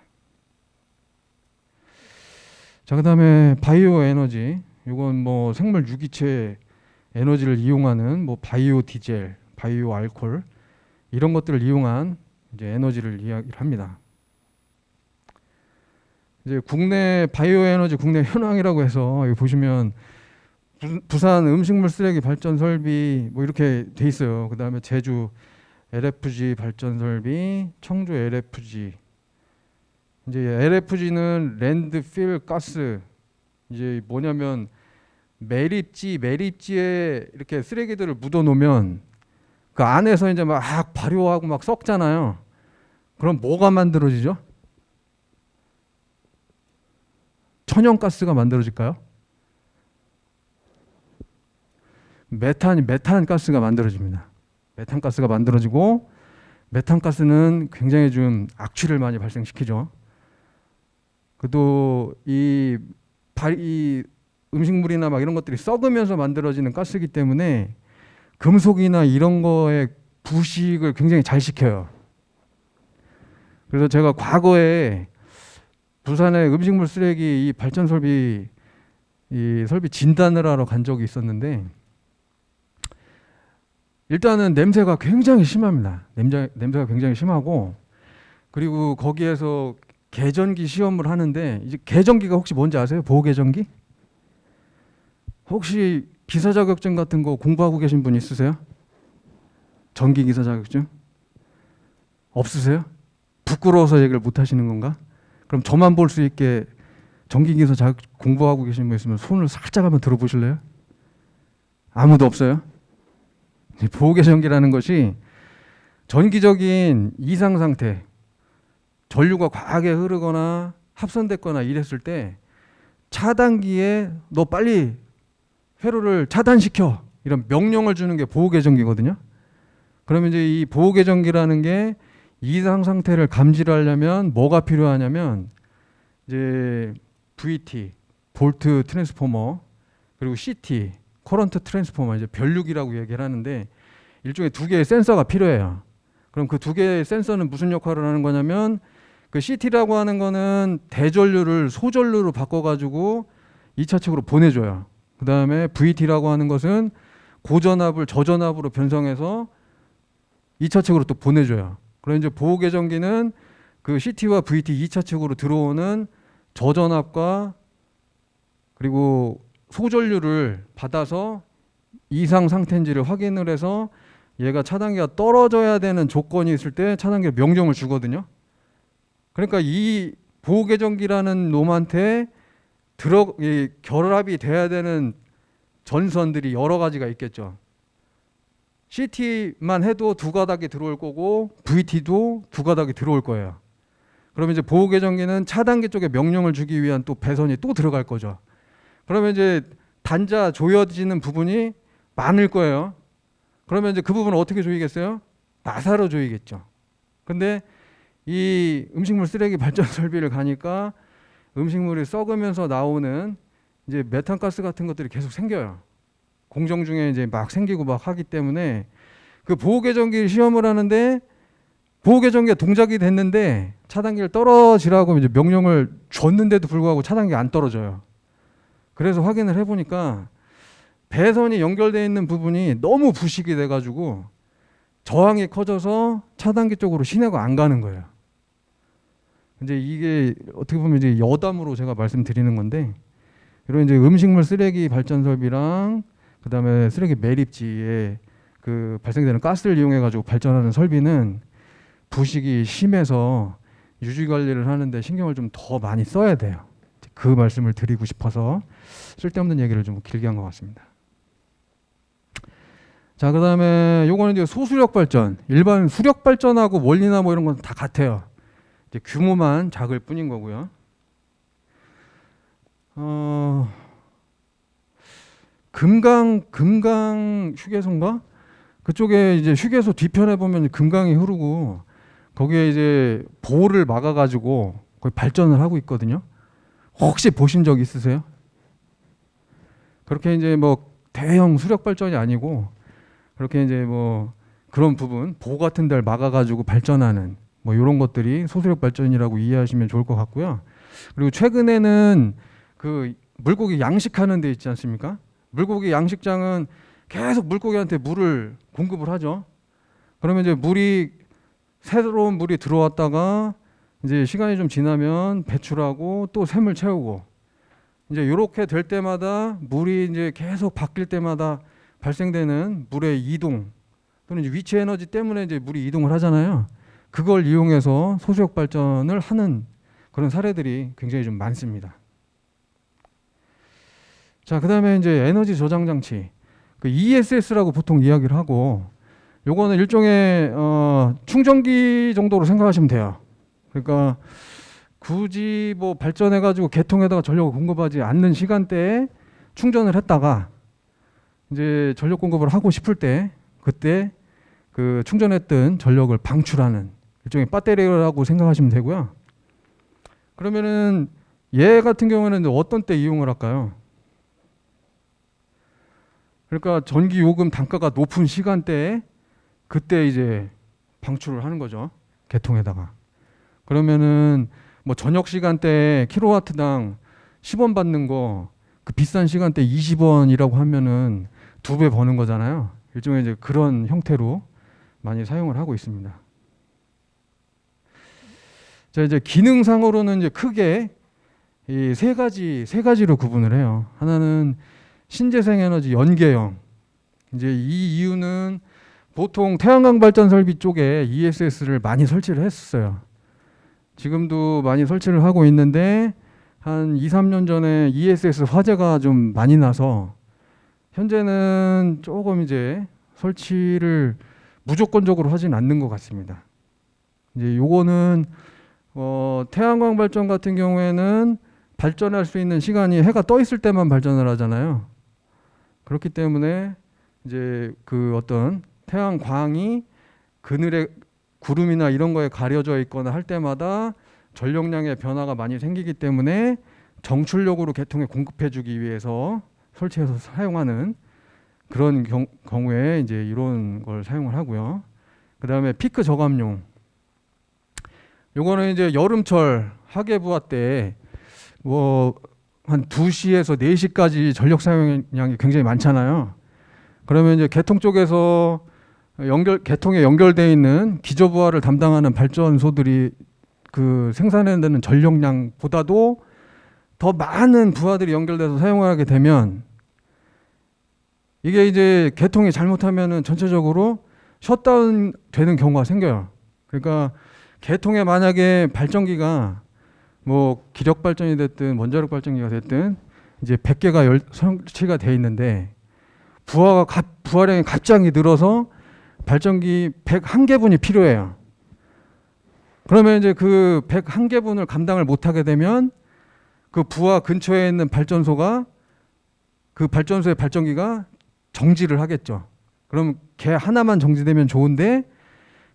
자, 그다음에 바이오 에너지. 이건 뭐 생물 유기체 에너지를 이용하는 뭐 바이오 디젤, 바이오 알코올 이런 것들을 이용한 이제 에너지를 이야기를 합니다. 이제 국내 바이오 에너지 국내 현황이라고 해서 여기 보시면 부산 음식물 쓰레기 발전 설비 뭐 이렇게 돼 있어요. 그다음에 제주 LFG 발전 설비, 청주 LFG. 이제 LFG는 랜드필 가스. 이제 뭐냐면 매립지에 이렇게 쓰레기들을 묻어 놓으면 그 안에서 이제 막 발효하고 막 썩잖아요. 그럼 뭐가 만들어지죠? 천연가스가 만들어질까요? 메탄가스가 만들어집니다. 메탄가스가 만들어지고 메탄가스는 굉장히 좀 악취를 많이 발생시키죠. 그래도 이 음식물이나 막 이런 것들이 썩으면서 만들어지는 가스이기 때문에 금속이나 이런 거에 부식을 굉장히 잘 시켜요. 그래서 제가 과거에 부산의 음식물 쓰레기 이 발전 설비 이 설비 진단을 하러 간 적이 있었는데 일단은 냄새가 굉장히 심합니다. 냄새가 굉장히 심하고 그리고 거기에서 개전기 시험을 하는데 이제 개전기가 혹시 뭔지 아세요? 보호개전기? 혹시 기사 자격증 같은 거 공부하고 계신 분 있으세요? 전기 기사 자격증? 없으세요? 부끄러워서 얘기를 못 하시는 건가? 그럼 저만 볼 수 있게 전기 기사 자격증 공부하고 계신 분 있으면 손을 살짝 한번 들어보실래요? 아무도 없어요? 보호개전기라는 것이 전기적인 이상 상태, 전류가 과하게 흐르거나 합선됐거나 이랬을 때 차단기에 너 빨리 회로를 차단시켜 이런 명령을 주는 게 보호개전기거든요. 그러면 이제 이 보호개전기라는 게 이상 상태를 감지를 하려면 뭐가 필요하냐면 이제 VT, 볼트 트랜스포머, 그리고 CT, 커런트 트랜스포머, 이제 변류기라고 얘기를 하는데 일종의 두 개의 센서가 필요해요. 그럼 그 두 개의 센서는 무슨 역할을 하는 거냐면 그 CT라고 하는 거는 대전류를 소전류로 바꿔가지고 2차 측으로 보내줘요. 그 다음에 VT라고 하는 것은 고전압을 저전압으로 변성해서 2차 측으로 또 보내줘요. 그럼 이제 보호개전기는 그 CT와 VT 2차 측으로 들어오는 저전압과 그리고 소전류를 받아서 이상 상태인지를 확인을 해서 얘가 차단기가 떨어져야 되는 조건이 있을 때 차단기를 명령을 주거든요. 그러니까 이 보호개전기라는 놈한테 결합이 돼야 되는 전선들이 여러 가지가 있겠죠. CT만 해도 두 가닥이 들어올 거고 VT도 두 가닥이 들어올 거예요. 그러면 이제 보호개전기는 차단기 쪽에 명령을 주기 위한 또 배선이 또 들어갈 거죠. 그러면 이제 단자 조여지는 부분이 많을 거예요. 그러면 이제 그 부분을 어떻게 조이겠어요? 나사로 조이겠죠. 근데 이 음식물 쓰레기 발전 설비를 가니까 음식물이 썩으면서 나오는 이제 메탄가스 같은 것들이 계속 생겨요. 공정 중에 이제 막 생기고 막 하기 때문에 그 보호개전기 시험을 하는데 보호개전기가 동작이 됐는데 차단기를 떨어지라고 이제 명령을 줬는데도 불구하고 차단기가 안 떨어져요. 그래서 확인을 해보니까 배선이 연결되어 있는 부분이 너무 부식이 돼가지고 저항이 커져서 차단기 쪽으로 시내가 안 가는 거예요. 이제 이게 어떻게 보면 이제 여담으로 제가 말씀드리는 건데 이런 이제 음식물 쓰레기 발전 설비랑 그다음에 쓰레기 매립지에 그 발생되는 가스를 이용해 가지고 발전하는 설비는 부식이 심해서 유지 관리를 하는데 신경을 좀 더 많이 써야 돼요. 그 말씀을 드리고 싶어서 쓸데없는 얘기를 좀 길게 한 것 같습니다. 자, 그다음에 요거는 이제 소수력 발전. 일반 수력 발전하고 원리나 뭐 이런 건 다 같아요. 이제 규모만 작을 뿐인 거고요. 금강 휴게소인가? 그쪽에 이제 휴게소 뒤편에 보면 금강이 흐르고 거기에 이제 보를 막아가지고 거기 발전을 하고 있거든요. 혹시 보신 적 있으세요? 그렇게 이제 뭐 대형 수력 발전이 아니고 그렇게 이제 뭐 그런 부분 보 같은 데를 막아가지고 발전하는 뭐 이런 것들이 소수력 발전이라고 이해하시면 좋을 것 같고요. 그리고 최근에는 그 물고기 양식하는 데 있지 않습니까? 물고기 양식장은 계속 물고기한테 물을 공급을 하죠. 그러면 이제 새로운 물이 들어왔다가 이제 시간이 좀 지나면 배출하고 또 샘을 채우고 이제 이렇게 될 때마다 물이 이제 계속 바뀔 때마다 발생되는 물의 이동 또는 이제 위치 에너지 때문에 이제 물이 이동을 하잖아요. 그걸 이용해서 소수력 발전을 하는 그런 사례들이 굉장히 좀 많습니다. 자, 그다음에 이제 에너지 저장 장치, 그 ESS라고 보통 이야기를 하고, 요거는 일종의 충전기 정도로 생각하시면 돼요. 그러니까 굳이 뭐 발전해가지고 개통에다가 전력을 공급하지 않는 시간대에 충전을 했다가 이제 전력 공급을 하고 싶을 때 그때 그 충전했던 전력을 방출하는 일종의 배터리라고 생각하시면 되고요. 그러면은 얘 같은 경우에는 어떤 때 이용을 할까요? 그러니까 전기 요금 단가가 높은 시간대에 그때 이제 방출을 하는 거죠. 개통에다가. 그러면은 뭐 저녁 시간대에 킬로와트당 10원 받는 거 그 비싼 시간대 20원이라고 하면은 2배 버는 거잖아요. 일종의 이제 그런 형태로 많이 사용을 하고 있습니다. 자, 이제 기능상으로는 이제 크게 이 세 가지로 구분을 해요. 하나는 신재생 에너지 연계형. 이제 이 이유는 보통 태양광 발전 설비 쪽에 ESS를 많이 설치를 했었어요. 지금도 많이 설치를 하고 있는데 한 2, 3년 전에 ESS 화재가 좀 많이 나서 현재는 조금 이제 설치를 무조건적으로 하진 않는 것 같습니다. 이제 요거는 태양광 발전 같은 경우에는 발전할 수 있는 시간이 해가 떠 있을 때만 발전을 하잖아요. 그렇기 때문에 이제 그 어떤 태양광이 그늘에 구름이나 이런 거에 가려져 있거나 할 때마다 전력량의 변화가 많이 생기기 때문에 정출력으로 개통에 공급해주기 위해서 설치해서 사용하는 그런 경우에 이제 이런 걸 사용을 하고요. 그 다음에 피크 저감용. 요거는 이제 여름철 하계부하 때 뭐 한 2시에서 4시까지 전력 사용량이 굉장히 많잖아요. 그러면 이제 개통 쪽에서 개통에 연결되어 있는 기저부하를 담당하는 발전소들이 그 생산해내는 전력량보다도 더 많은 부하들이 연결돼서 사용을 하게 되면 이게 이제 개통이 잘못하면은 전체적으로 셧다운 되는 경우가 생겨요. 그러니까 개통에 만약에 발전기가 뭐 기력 발전이 됐든 원자력 발전기가 됐든 이제 100개가 설치가 돼 있는데 부하량이 갑자기 늘어서 발전기 101개분이 필요해요. 그러면 이제 그 101개분을 감당을 못하게 되면 그 부하 근처에 있는 발전소가 그 발전소의 발전기가 정지를 하겠죠. 그럼 걔 하나만 정지되면 좋은데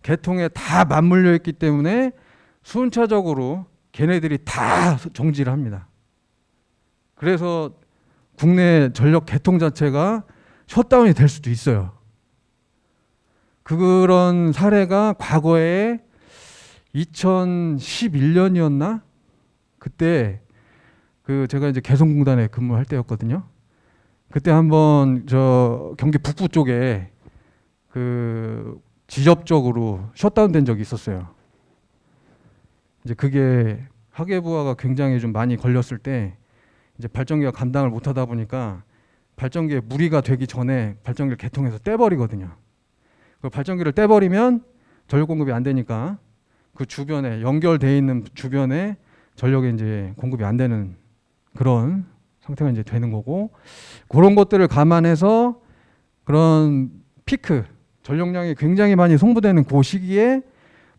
개통에 다 맞물려 있기 때문에 순차적으로 걔네들이 다 정지를 합니다. 그래서 국내 전력 개통 자체가 셧다운이 될 수도 있어요. 그런 사례가 과거에 2011년이었나? 그때 그 제가 이제 개성공단에 근무할 때였거든요. 그때 한번 저 경기 북부 쪽에 그 지접적으로 셧다운 된 적이 있었어요. 이제 그게 하계부하가 굉장히 좀 많이 걸렸을 때 이제 발전기가 감당을 못하다 보니까 발전기에 무리가 되기 전에 발전기를 개통해서 떼버리거든요. 그 발전기를 떼버리면 전력 공급이 안 되니까 그 주변에 연결돼 있는 주변에 전력이 이제 공급이 안 되는 그런 상태가 이제 되는 거고, 그런 것들을 감안해서 그런 피크 전력량이 굉장히 많이 송부되는 그 시기에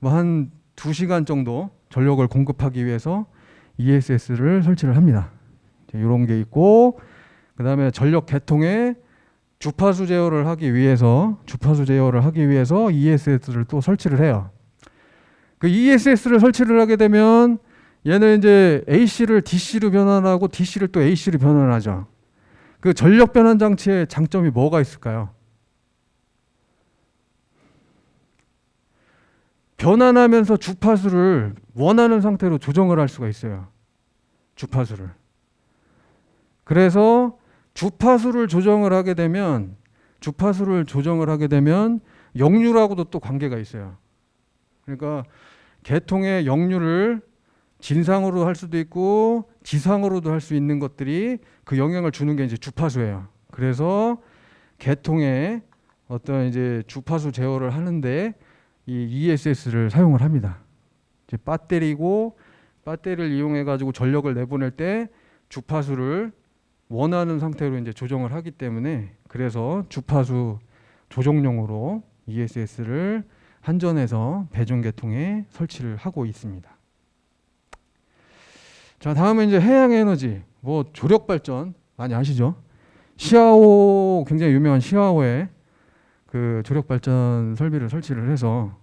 뭐 한 2시간 정도 전력을 공급하기 위해서 ESS를 설치를 합니다. 이런 게 있고, 그 다음에 전력 계통에 주파수 제어를 하기 위해서 ESS를 또 설치를 해요. 그 ESS를 설치를 하게 되면 얘는 이제 AC를 DC로 변환하고 DC를 또 AC로 변환하죠. 그 전력 변환 장치의 장점이 뭐가 있을까요? 변환하면서 주파수를 원하는 상태로 조정을 할 수가 있어요. 주파수를. 그래서 주파수를 조정을 하게 되면 역류라고도 또 관계가 있어요. 그러니까 계통의 역류를 진상으로 할 수도 있고 지상으로도 할 수 있는 것들이 그 영향을 주는 게 이제 주파수예요. 그래서 계통의 어떤 이제 주파수 제어를 하는데 이 ESS를 사용을 합니다. 이제 배터리를 이용해 가지고 전력을 내보낼 때 주파수를 원하는 상태로 이제 조정을 하기 때문에, 그래서 주파수 조정용으로 ESS를 한전에서 배전계통에 설치를 하고 있습니다. 자, 다음은 이제 해양에너지, 뭐 조력발전 많이 아시죠? 시아오, 굉장히 유명한 시아오에 그 조력발전 설비를 설치를 해서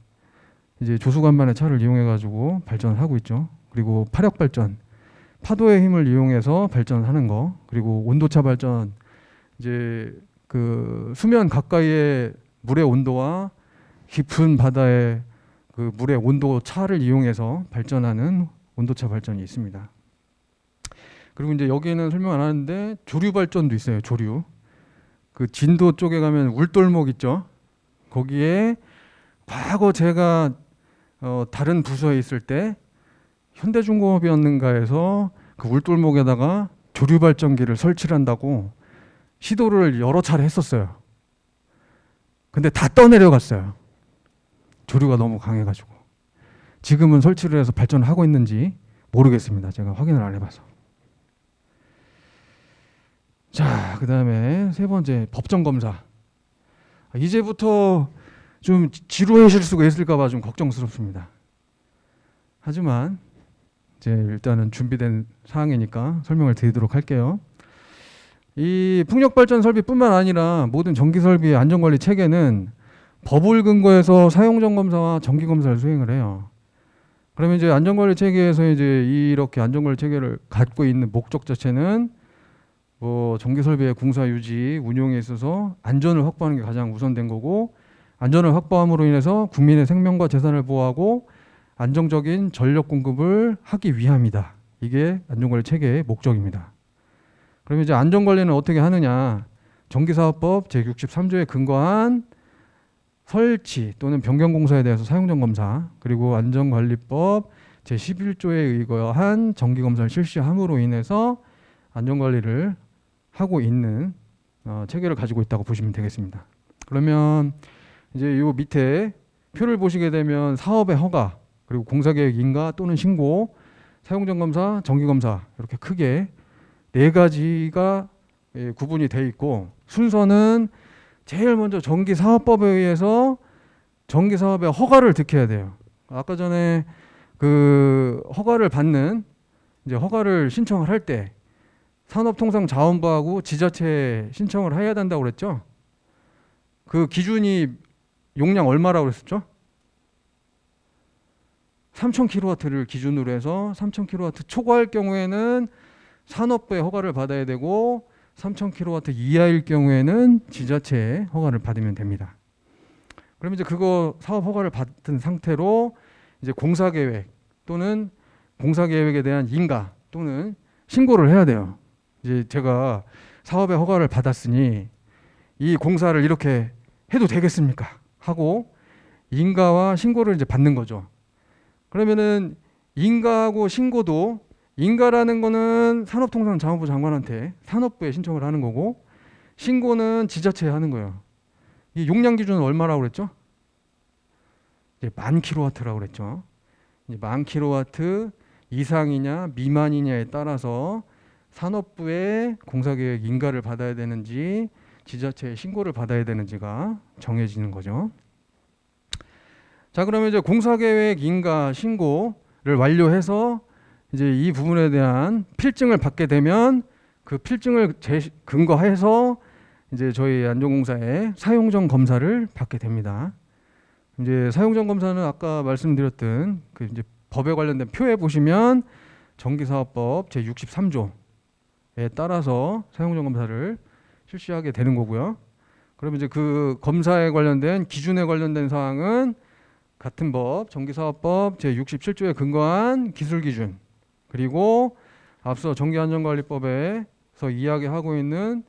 이제 조수간만의 차를 이용해 가지고 발전을 하고 있죠. 그리고 파력발전, 파도의 힘을 이용해서 발전하는 거, 그리고 온도차 발전, 이제 그 수면 가까이의 물의 온도와 깊은 바다의 그 물의 온도 차를 이용해서 발전하는 온도차 발전이 있습니다. 그리고 이제 여기에는 설명 안 하는데 조류 발전도 있어요. 조류. 그 진도 쪽에 가면 울돌목 있죠. 거기에 과거 제가 다른 부서에 있을 때 현대중공업이었는가에서 그 울돌목에다가 조류 발전기를 설치를 한다고 시도를 여러 차례 했었어요. 근데 다 떠내려갔어요. 조류가 너무 강해가지고. 지금은 설치를 해서 발전을 하고 있는지 모르겠습니다. 제가 확인을 안 해봐서. 자, 그 다음에 세 번째, 법정검사. 이제부터 좀 지루해질 수가 있을까봐 좀 걱정스럽습니다. 하지만 이제 일단은 준비된 사항이니까 설명을 드리도록 할게요. 이 풍력발전 설비뿐만 아니라 모든 전기설비의 안전관리 체계는 법을 근거해서 사용점검사와 정기검사를 수행을 해요. 그러면 이제 안전관리 체계에서 이제 이렇게 안전관리 체계를 갖고 있는 목적 자체는 뭐 전기설비의 공사 유지 운용에 있어서 안전을 확보하는 게 가장 우선된 거고, 안전을 확보함으로 인해서 국민의 생명과 재산을 보호하고 안정적인 전력 공급을 하기 위함이다. 이게 안전관리 체계의 목적입니다. 그러면 이제 안전관리는 어떻게 하느냐? 전기사업법 제63조에 근거한 설치 또는 변경공사에 대해서 사용점검사, 그리고 안전관리법 제11조에 의거한 정기검사를 실시함으로 인해서 안전관리를 하고 있는 체계를 가지고 있다고 보시면 되겠습니다. 그러면 이제 요 밑에 표를 보시게 되면 사업의 허가, 그리고 공사계획 인가 또는 신고, 사용점검사, 정기검사 이렇게 크게 네 가지가 구분이 돼 있고, 순서는 제일 먼저 전기사업법에 의해서 전기사업의 허가를 득해야 돼요. 아까 전에 그 허가를 받는, 이제 허가를 신청을 할 때 산업통상자원부하고 지자체에 신청을 해야 된다고 그랬죠. 그 기준이 용량 얼마라고 그랬었죠? 3000kW를 기준으로 해서 3000kW 초과할 경우에는 산업부의 허가를 받아야 되고, 3000kW 이하일 경우에는 지자체의 허가를 받으면 됩니다. 그러면 이제 그거 사업 허가를 받은 상태로 이제 공사계획 또는 공사계획에 대한 인가 또는 신고를 해야 돼요. 이제 제가 사업의 허가를 받았으니 이 공사를 이렇게 해도 되겠습니까? 하고 인가와 신고를 이제 받는 거죠. 그러면은 인가하고 신고도, 인가라는 거는 산업통상자원부 장관한테 산업부에 신청을 하는 거고, 신고는 지자체에 하는 거예요. 이 용량 기준은 얼마라고 그랬죠? 이제 10,000kW라고 그랬죠. 이제 10,000kW 이상이냐 미만이냐에 따라서 산업부의 공사계획 인가를 받아야 되는지 지자체의 신고를 받아야 되는지가 정해지는 거죠. 자, 그러면 이제 공사계획 인가 신고를 완료해서 이제 이 부분에 대한 필증을 받게 되면 그 필증을 근거해서 이제 저희 안전공사의 사용전 검사를 받게 됩니다. 이제 사용전 검사는 아까 말씀드렸던 그 이제 법에 관련된 표에 보시면 전기사업법 제 63조에 따라서 사용전 검사를 실시하게 되는 거고요. 그러면 이제 그 검사에 관련된 기준에 관련된 사항은 같은 법 전기사업법 제 67조에 근거한 기술기준, 그리고 앞서 전기안전관리법에서 이야기하고 있는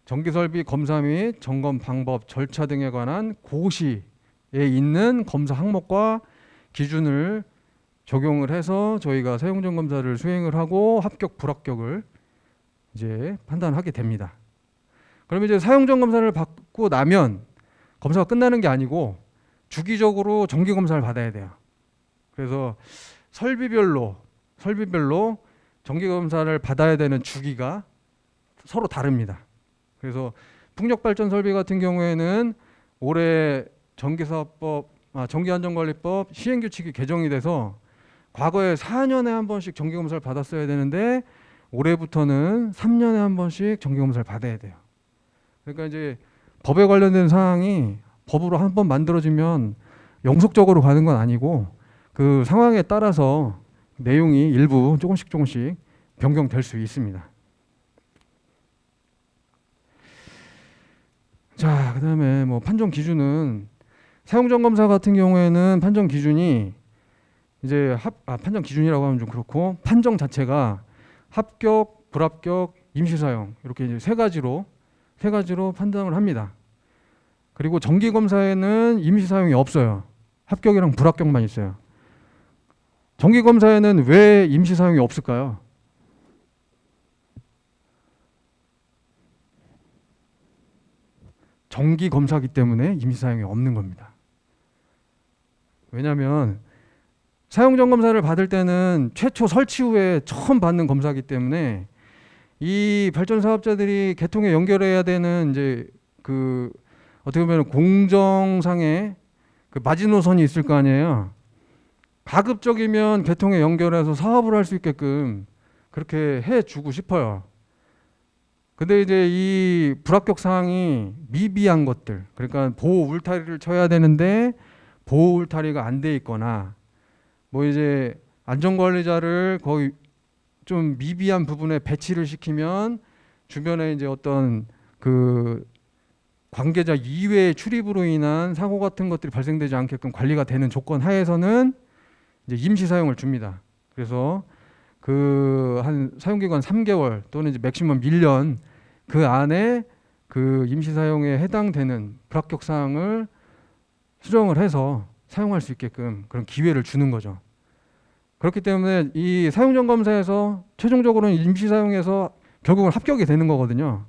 전기설비 검사 및 점검 방법, 절차 등에 관한 고시에 있는 검사 항목과 기준을 적용을 해서 저희가 사용전 검사를 수행을 하고 합격, 불합격을 이제 판단하게 됩니다. 그러면 이제 사용전 검사를 받고 나면 검사가 끝나는 게 아니고 주기적으로 정기 검사를 받아야 돼요. 그래서 설비별로 정기 검사를 받아야 되는 주기가 서로 다릅니다. 그래서 풍력발전 설비 같은 경우에는 올해 전기안전관리법 시행규칙이 개정이 돼서 과거에 4년에 한 번씩 정기검사를 받았어야 되는데 올해부터는 3년에 한 번씩 정기검사를 받아야 돼요. 그러니까 이제 법에 관련된 사항이 법으로 한 번 만들어지면 영속적으로 가는 건 아니고 그 상황에 따라서 내용이 일부 조금씩 변경될 수 있습니다. 자, 그다음에 뭐 판정 기준은 사용전 검사 같은 경우에는 판정 기준이 이제 판정 기준이라고 하면 좀 그렇고 판정 자체가 합격, 불합격, 임시사용 이렇게 이제 세 가지로 판정을 합니다. 그리고 정기 검사에는 임시사용이 없어요. 합격이랑 불합격만 있어요. 정기 검사에는 왜 임시사용이 없을까요? 정기 검사기 때문에 임시사용이 없는 겁니다. 왜냐하면 사용전 검사를 받을 때는 최초 설치 후에 처음 받는 검사기 때문에 이 발전 사업자들이 개통에 연결해야 되는 이제 그 어떻게 보면 공정상의 그 마지노선이 있을 거 아니에요. 가급적이면 개통에 연결해서 사업을 할 수 있게끔 그렇게 해주고 싶어요. 근데 이제 이 불합격 사항이 미비한 것들, 그러니까 보호 울타리를 쳐야 되는데 보호 울타리가 안 돼 있거나 뭐 이제 안전관리자를 거의 좀 미비한 부분에 배치를 시키면 주변에 이제 어떤 그 관계자 이외의 출입으로 인한 사고 같은 것들이 발생되지 않게끔 관리가 되는 조건 하에서는 이제 임시 사용을 줍니다. 그래서 그 한 사용기간 3개월 또는 이제 맥시멈 1년 그 안에 그 임시 사용에 해당되는 불합격 사항을 수정을 해서 사용할 수 있게끔 그런 기회를 주는 거죠. 그렇기 때문에 이 사용전 검사에서 최종적으로는 임시 사용에서 결국은 합격이 되는 거거든요.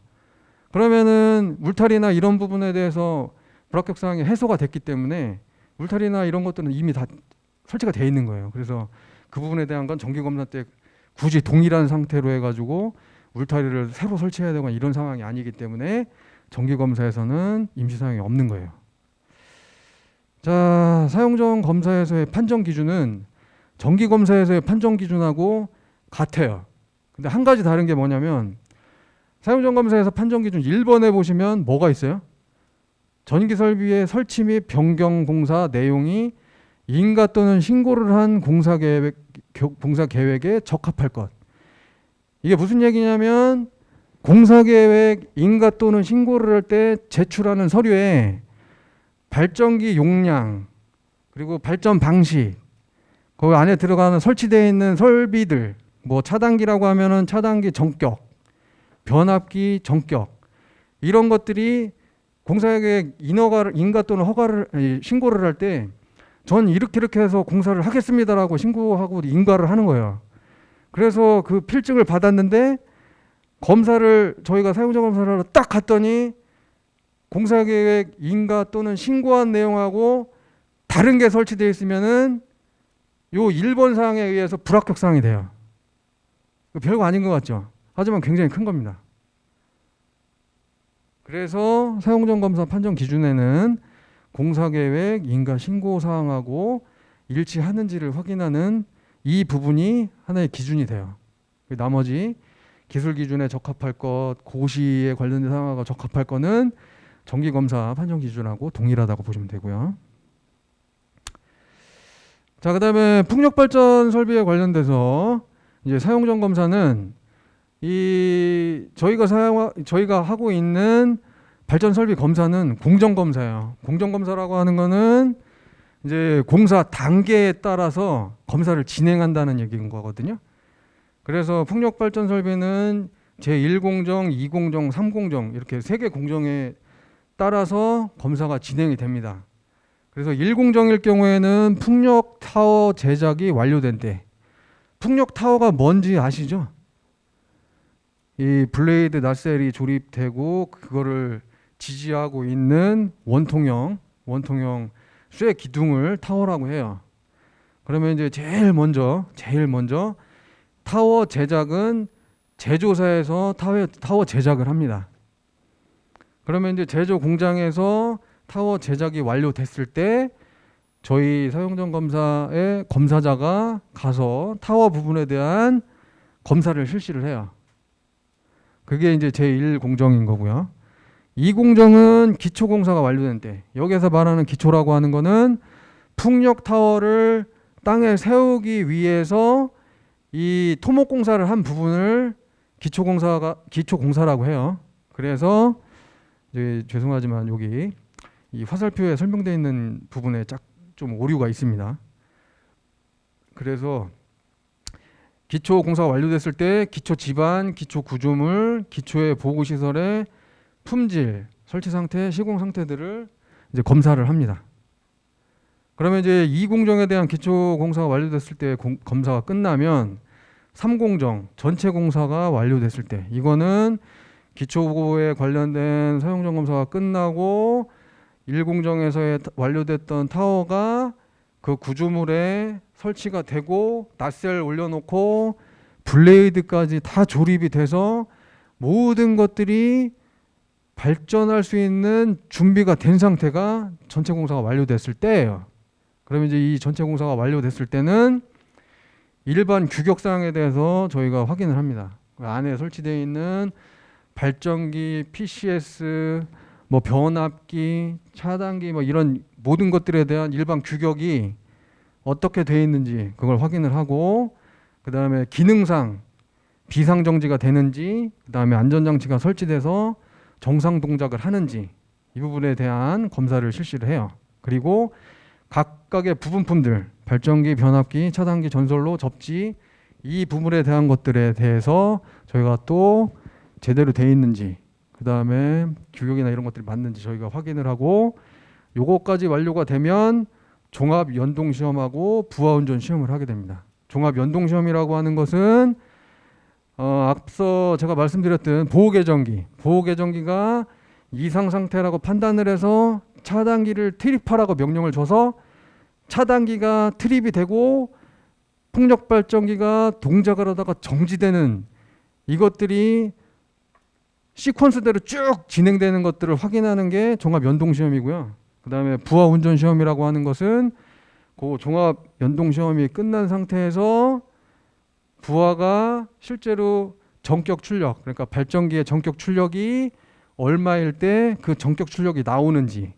그러면은 울타리나 이런 부분에 대해서 불합격 사항이 해소가 됐기 때문에 울타리나 이런 것들은 이미 다 설치가 돼 있는 거예요. 그래서 그 부분에 대한 건 정기 검사 때 굳이 동일한 상태로 해가지고 울타리를 새로 설치해야 되거나 이런 상황이 아니기 때문에 정기 검사에서는 임시 사용이 없는 거예요. 자, 사용전 검사에서의 판정 기준은 정기 검사에서의 판정 기준하고 같아요. 근데 한 가지 다른 게 뭐냐면 사용전 검사에서 판정 기준 1번에 보시면 뭐가 있어요? 전기 설비의 설치 및 변경 공사 내용이 인가 또는 신고를 한 공사 계획에 적합할 것. 이게 무슨 얘기냐면 공사 계획 인가 또는 신고를 할 때 제출하는 서류에 발전기 용량 그리고 발전 방식 그 안에 들어가는 설치되어 있는 설비들 뭐 차단기라고 하면은 차단기 전격, 변압기 전격 이런 것들이 공사계획 인가 또는 신고를 할 때 전 이렇게 해서 공사를 하겠습니다라고 신고하고 인가를 하는 거예요. 그래서 그 필증을 받았는데 검사를 저희가 사용자 검사를 하러 딱 갔더니 공사계획 인가 또는 신고한 내용하고 다른 게 설치되어 있으면은 요 1번 사항에 의해서 불합격 사항이 돼요. 별거 아닌 것 같죠? 하지만 굉장히 큰 겁니다. 그래서 사용전 검사 판정 기준에는 공사계획, 인가 신고 사항하고 일치하는지를 확인하는 이 부분이 하나의 기준이 돼요. 나머지 기술 기준에 적합할 것, 고시에 관련된 사항하고 적합할 거는 정기검사 판정 기준하고 동일하다고 보시면 되고요. 자, 그다음에 풍력발전 설비에 관련돼서 이제 사용전 검사는 저희가 하고 있는 발전 설비 검사는 공정 검사예요. 공정 검사라고 하는 거는 이제 공사 단계에 따라서 검사를 진행한다는 얘기인 거거든요. 그래서 풍력발전 설비는 제1공정, 2공정, 3공정 이렇게 3개 공정에 따라서 검사가 진행이 됩니다. 그래서 1공정일 경우에는 풍력 타워 제작이 완료된 때, 풍력 타워가 뭔지 아시죠? 이 블레이드 나셀이 조립되고 그거를 지지하고 있는 원통형 쇠 기둥을 타워라고 해요. 그러면 이제 제일 먼저 타워 제작은 제조사에서 타워 제작을 합니다. 그러면 이제 제조 공장에서 타워 제작이 완료됐을 때 저희 사용전 검사의 검사자가 가서 타워 부분에 대한 검사를 실시를 해요. 그게 이제 제1공정인 거고요. 2공정은 기초공사가 완료된 때, 여기서 말하는 기초라고 하는 거는 풍력 타워를 땅에 세우기 위해서 이 토목공사를 한 부분을 기초공사라고 해요. 그래서 이제 죄송하지만 여기 이 화살표에 설명되어 있는 부분에 좀 오류가 있습니다. 그래서 기초 공사가 완료됐을 때 기초 지반, 기초 구조물, 기초의 보호 시설의 품질, 설치 상태, 시공 상태들을 이제 검사를 합니다. 그러면 이제 2공정에 대한 기초 공사가 완료됐을 때 검사가 끝나면 3공정 전체 공사가 완료됐을 때, 이거는 기초 보호에 관련된 사용전 검사가 끝나고 1공정에서 완료됐던 타워가 그 구조물에 설치가 되고 나셀 올려놓고 블레이드까지 다 조립이 돼서 모든 것들이 발전할 수 있는 준비가 된 상태가 전체 공사가 완료됐을 때예요. 그러면 이제 이 전체 공사가 완료됐을 때는 일반 규격사항에 대해서 저희가 확인을 합니다. 그 안에 설치되어 있는 발전기, PCS, 뭐 변압기, 차단기 뭐 이런 모든 것들에 대한 일반 규격이 어떻게 되어 있는지 그걸 확인을 하고, 그 다음에 기능상 비상정지가 되는지, 그 다음에 안전장치가 설치돼서 정상 동작을 하는지 이 부분에 대한 검사를 실시를 해요. 그리고 각각의 부분품들, 발전기, 변압기, 차단기, 전선로, 접지 이 부분에 대한 것들에 대해서 저희가 또 제대로 되어 있는지, 그 다음에 규격이나 이런 것들이 맞는지 저희가 확인을 하고, 요거까지 완료가 되면 종합 연동 시험하고 부하 운전 시험을 하게 됩니다. 종합 연동 시험이라고 하는 것은 앞서 제가 말씀드렸던 보호계정기가 이상 상태라고 판단을 해서 차단기를 트립하라고 명령을 줘서 차단기가 트립이 되고 풍력발전기가 동작을 하다가 정지되는 이것들이 시퀀스대로 쭉 진행되는 것들을 확인하는 게 종합 연동 시험이고요. 그 다음에 부하 운전 시험이라고 하는 것은 그 종합 연동 시험이 끝난 상태에서 부하가 실제로 전격 출력, 그러니까 발전기의 전격 출력이 얼마일 때 그 전격 출력이 나오는지,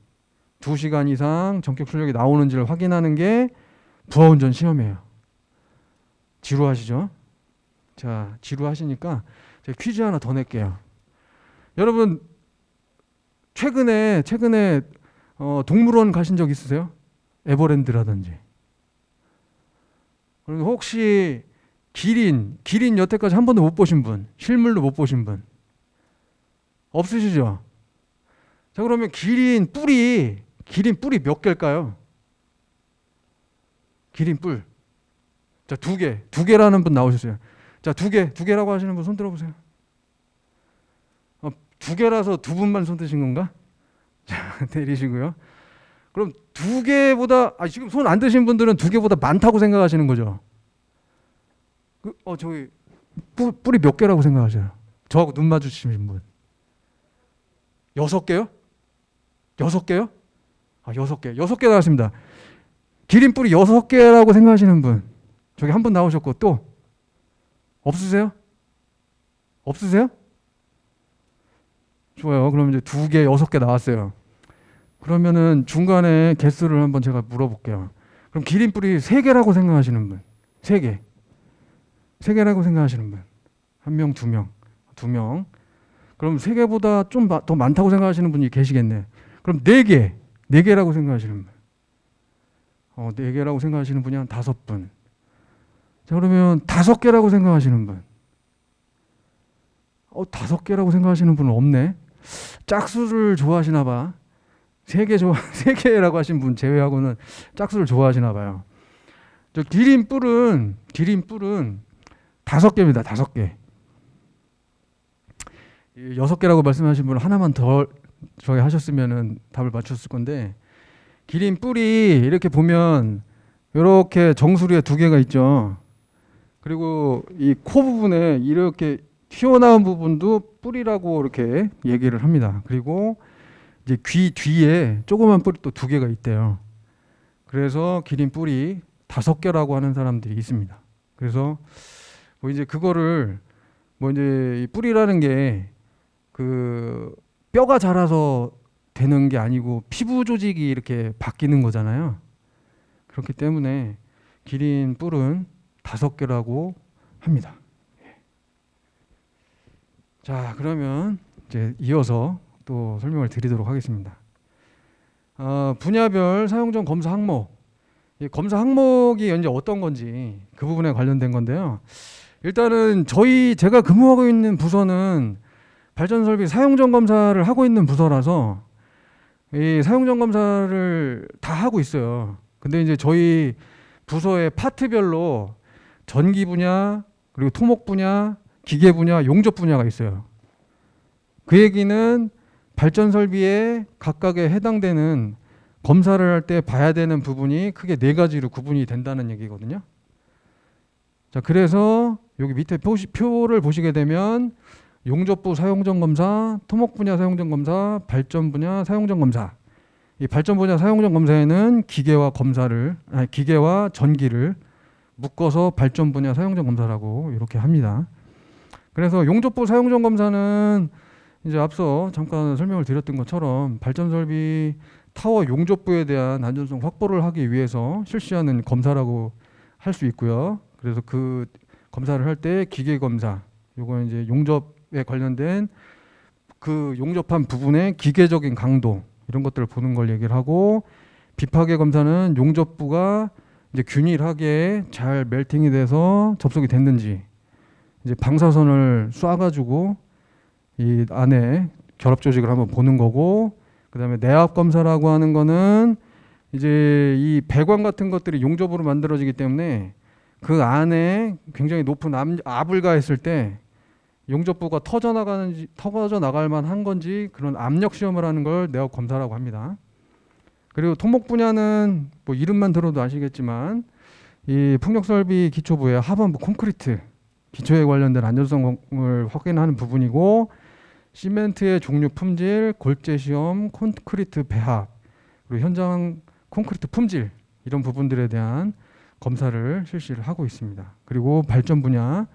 2시간 이상 전격 출력이 나오는지를 확인하는 게 부하 운전 시험이에요. 지루하시죠? 자, 지루하시니까 제가 퀴즈 하나 더 낼게요. 여러분 최근에 동물원 가신 적 있으세요? 에버랜드라든지. 그리고 혹시 기린 여태까지 한 번도 못 보신 분, 실물로 못 보신 분 없으시죠? 자, 그러면 기린 뿔이 몇 개일까요? 기린 뿔. 자, 두 개라는 분 나오셨어요. 자, 두 개라고 하시는 분 손 들어보세요. 두 개라서 두 분만 손 드신 건가? 자, 내리시고요. 그럼 두 개보다 지금 손 안 드신 분들은 두 개보다 많다고 생각하시는 거죠? 저기 뿌리 몇 개라고 생각하세요? 저하고 눈 마주치신 분. 6개요? 6개요? 6개. 6개 나왔습니다. 기린 뿌리 6개라고 생각하시는 분. 저기 한 분 나오셨고 또 없으세요? 없으세요? 좋아요. 그럼 이제 2개, 6개 나왔어요. 그러면은 중간에 개수를 한번 제가 물어볼게요. 그럼 기린 뿌리 3개라고 생각하시는 분. 3개. 3개라고 생각하시는 분. 1명, 2명. 2명. 그럼 3개보다 좀 더 많다고 생각하시는 분이 계시겠네. 그럼 4개. 4개라고 생각하시는 분. 4개라고 생각하시는 분이 한 5분. 자, 그러면 5개라고 생각하시는 분. 5개라고 생각하시는 분은 없네. 짝수를 좋아하시나 봐. 3개라고 하신 분 제외하고는 짝수를 좋아하시나 봐요. 저 기린 뿔은 5개입니다. 5개. 6개라고 말씀하신 분은 하나만 더 저기 하셨으면은 답을 맞췄을 건데, 기린 뿔이 이렇게 보면 이렇게 정수리에 2개가 있죠. 그리고 이 코 부분에 이렇게 튀어나온 부분도 뿔이라고 이렇게 얘기를 합니다. 그리고 이제 귀 뒤에 조그만 뿔이 또 2개가 있대요. 그래서 기린 뿔이 5개라고 하는 사람들이 있습니다. 그래서 뭐 이제 그거를 뭐 이제 이 뿔이라는 게 그 뼈가 자라서 되는 게 아니고 피부 조직이 이렇게 바뀌는 거잖아요. 그렇기 때문에 기린 뿔은 5개라고 합니다. 자, 그러면 이제 이어서 또 설명을 드리도록 하겠습니다. 분야별 사용전 검사 항목. 이 검사 항목이 이제 어떤 건지 그 부분에 관련된 건데요. 일단은 제가 근무하고 있는 부서는 발전설비 사용전 검사를 하고 있는 부서라서 이 사용전 검사를 다 하고 있어요. 근데 이제 저희 부서의 파트별로 전기 분야, 그리고 토목 분야, 기계 분야, 용접 분야가 있어요. 그 얘기는 발전 설비에 각각에 해당되는 검사를 할 때 봐야 되는 부분이 크게 4가지로 구분이 된다는 얘기거든요. 자, 그래서 여기 밑에 표를 보시게 되면 용접부 사용전 검사, 토목 분야 사용전 검사, 발전 분야 사용전 검사. 이 발전 분야 사용전 검사에는 기계와 전기를 묶어서 발전 분야 사용전 검사라고 이렇게 합니다. 그래서 용접부 사용전 검사는 이제 앞서 잠깐 설명을 드렸던 것처럼 발전 설비 타워 용접부에 대한 안전성 확보를 하기 위해서 실시하는 검사라고 할 수 있고요. 그래서 그 검사를 할 때 기계 검사, 요거 이제 용접에 관련된 그 용접한 부분의 기계적인 강도 이런 것들을 보는 걸 얘기를 하고, 비파괴 검사는 용접부가 이제 균일하게 잘 멜팅이 돼서 접속이 됐는지 이제 방사선을 쏴가지고 이 안에 결합 조직을 한번 보는 거고, 그다음에 내압 검사라고 하는 거는 이제 이 배관 같은 것들이 용접으로 만들어지기 때문에 그 안에 굉장히 높은 압을 가했을 때 용접부가 터져 나갈 만한 건지 그런 압력 시험을 하는 걸 내압 검사라고 합니다. 그리고 토목 분야는 뭐 이름만 들어도 아시겠지만 이 풍력설비 기초부의 하반부 콘크리트 기초에 관련된 안전성을 확인하는 부분이고, 시멘트의 종류 품질, 골재 시험, 콘크리트 배합, 그리고 현장 콘크리트 품질 이런 부분들에 대한 검사를 실시를 하고 있습니다. 그리고 발전 분야,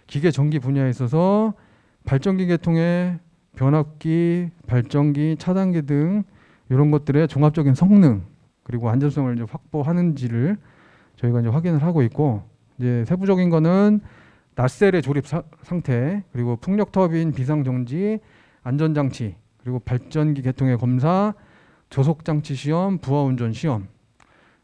기계 전기 분야에 있어서 발전기 계통의 변압기, 발전기, 차단기 등 이런 것들의 종합적인 성능 그리고 안전성을 이제 확보하는지를 저희가 이제 확인을 하고 있고, 이제 세부적인 거는 낫셀의 조립 상태, 그리고 풍력 터빈 비상 정지, 안전장치, 그리고 발전기 계통의 검사, 조속 장치 시험, 부하 운전 시험,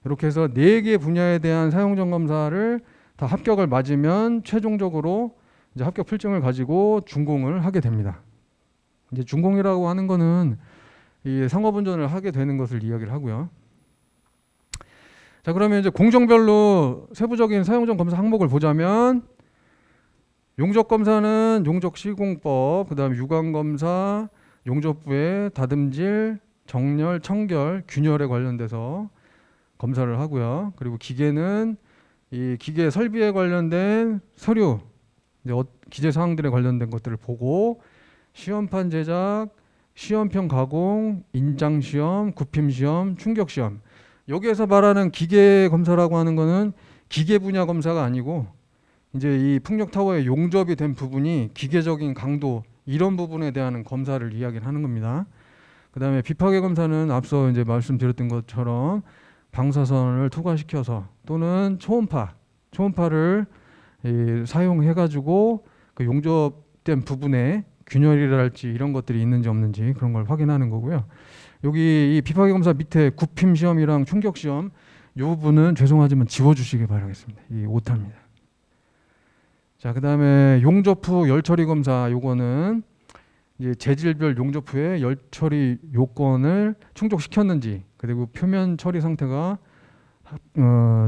이렇게 해서 4개 분야에 대한 사용전 검사를 다 합격을 맞으면 최종적으로 이제 합격 필증을 가지고 준공을 하게 됩니다. 이제 준공이라고 하는 거는 이 상업운전을 하게 되는 것을 이야기를 하고요. 자, 그러면 이제 공정별로 세부적인 사용전 검사 항목을 보자면, 용접 검사는 용접 시공법, 그다음에 유관 검사, 용접부의 다듬질, 정렬, 청결, 균열에 관련돼서 검사를 하고요. 그리고 기계는 이 기계 설비에 관련된 서류, 이제 기재 사항들에 관련된 것들을 보고 시험판 제작, 시험평 가공, 인장 시험, 구심 시험, 충격 시험. 여기에서 말하는 기계 검사라고 하는 거는 기계 분야 검사가 아니고 이제 이 풍력 타워에 용접이 된 부분이 기계적인 강도 이런 부분에 대한 검사를 이야기를 하는 겁니다. 그다음에 비파괴 검사는 앞서 이제 말씀드렸던 것처럼 방사선을 투과시켜서 또는 초음파를 사용해 가지고 그 용접된 부분에 균열이랄지 이런 것들이 있는지 없는지 그런 걸 확인하는 거고요. 여기 이 비파괴 검사 밑에 구심 시험이랑 충격 시험 이 부분은 죄송하지만 지워주시기 바라겠습니다. 이 오타입니다. 자, 그다음에 용접 후 열 처리 검사 요거는 이제 재질별 용접 후에 열 처리 요건을 충족시켰는지 그리고 표면 처리 상태가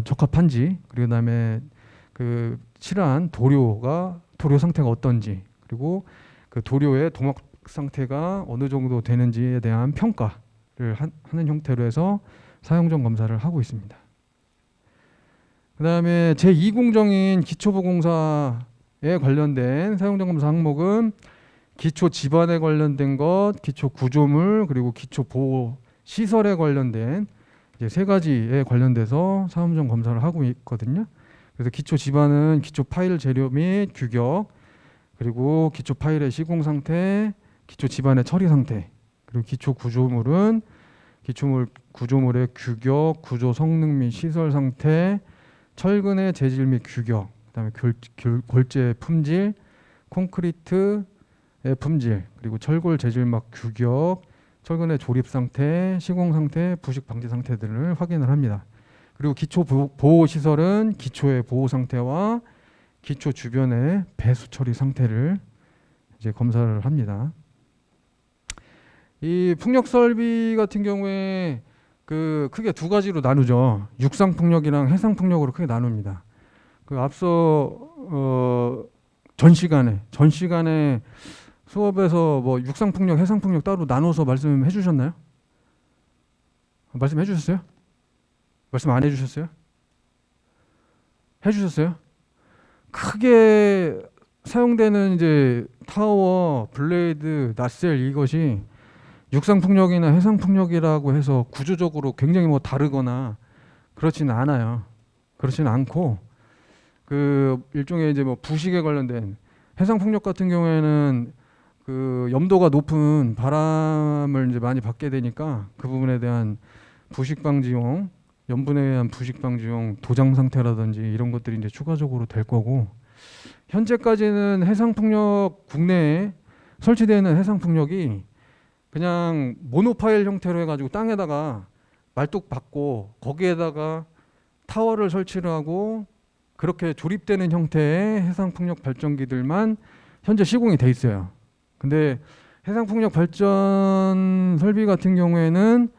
적합한지 그리고 그다음에 그 칠한 도료 상태가 어떤지 그리고 그 도료의 동막 상태가 어느 정도 되는지에 대한 평가를 하는 형태로 해서 사용전 검사를 하고 있습니다. 그다음에 제2공정인 기초보공사에 관련된 사용전 검사 항목은 기초 지반에 관련된 것, 기초 구조물 그리고 기초 보호 시설에 관련된 이제 세 가지에 관련돼서 사용전 검사를 하고 있거든요. 그래서 기초 지반은 기초 파일 재료 및 규격 그리고 기초 파일의 시공 상태, 기초 지반의 처리 상태 그리고 기초 구조물은 구조물의 규격, 구조 성능 및 시설 상태, 철근의 재질 및 규격, 그다음에 골재 품질, 콘크리트의 품질, 그리고 철골 재질막 규격, 철근의 조립 상태, 시공 상태, 부식 방지 상태들을 확인을 합니다. 그리고 기초 보호 시설은 기초의 보호 상태와 기초 주변의 배수 처리 상태를 이제 검사를 합니다. 이 풍력 설비 같은 경우에 그 크게 두 가지로 나누죠. 육상 풍력이랑 해상 풍력으로 크게 나눕니다. 그 앞서 전 시간에 수업에서 뭐 육상 풍력, 해상 풍력 따로 나눠서 말씀해 주셨나요? 말씀해 주셨어요? 말씀 안 해 주셨어요? 해 주셨어요? 크게 사용되는 이제 타워, 블레이드, 낫셀 이것이 육상 풍력이나 해상 풍력이라고 해서 구조적으로 굉장히 뭐 다르거나 그렇지는 않아요. 그렇지는 않고 그 일종의 이제 뭐 부식에 관련된 해상 풍력 같은 경우에는 그 염도가 높은 바람을 이제 많이 받게 되니까 그 부분에 대한 부식 방지용, 염분에 의한 부식 방지용 도장 상태라든지 이런 것들이 이제 추가적으로 될 거고 현재까지는 해상 풍력 국내에 설치되어 있는 해상 풍력이 그냥 모노파일 형태로 해가지고 땅에다가 말뚝 박고 거기에다가 타워를 설치를 하고 그렇게 조립되는 형태의 해상풍력 발전기들만 현재 시공이 돼 있어요. 근데 해상풍력 발전 설비 같은 경우에는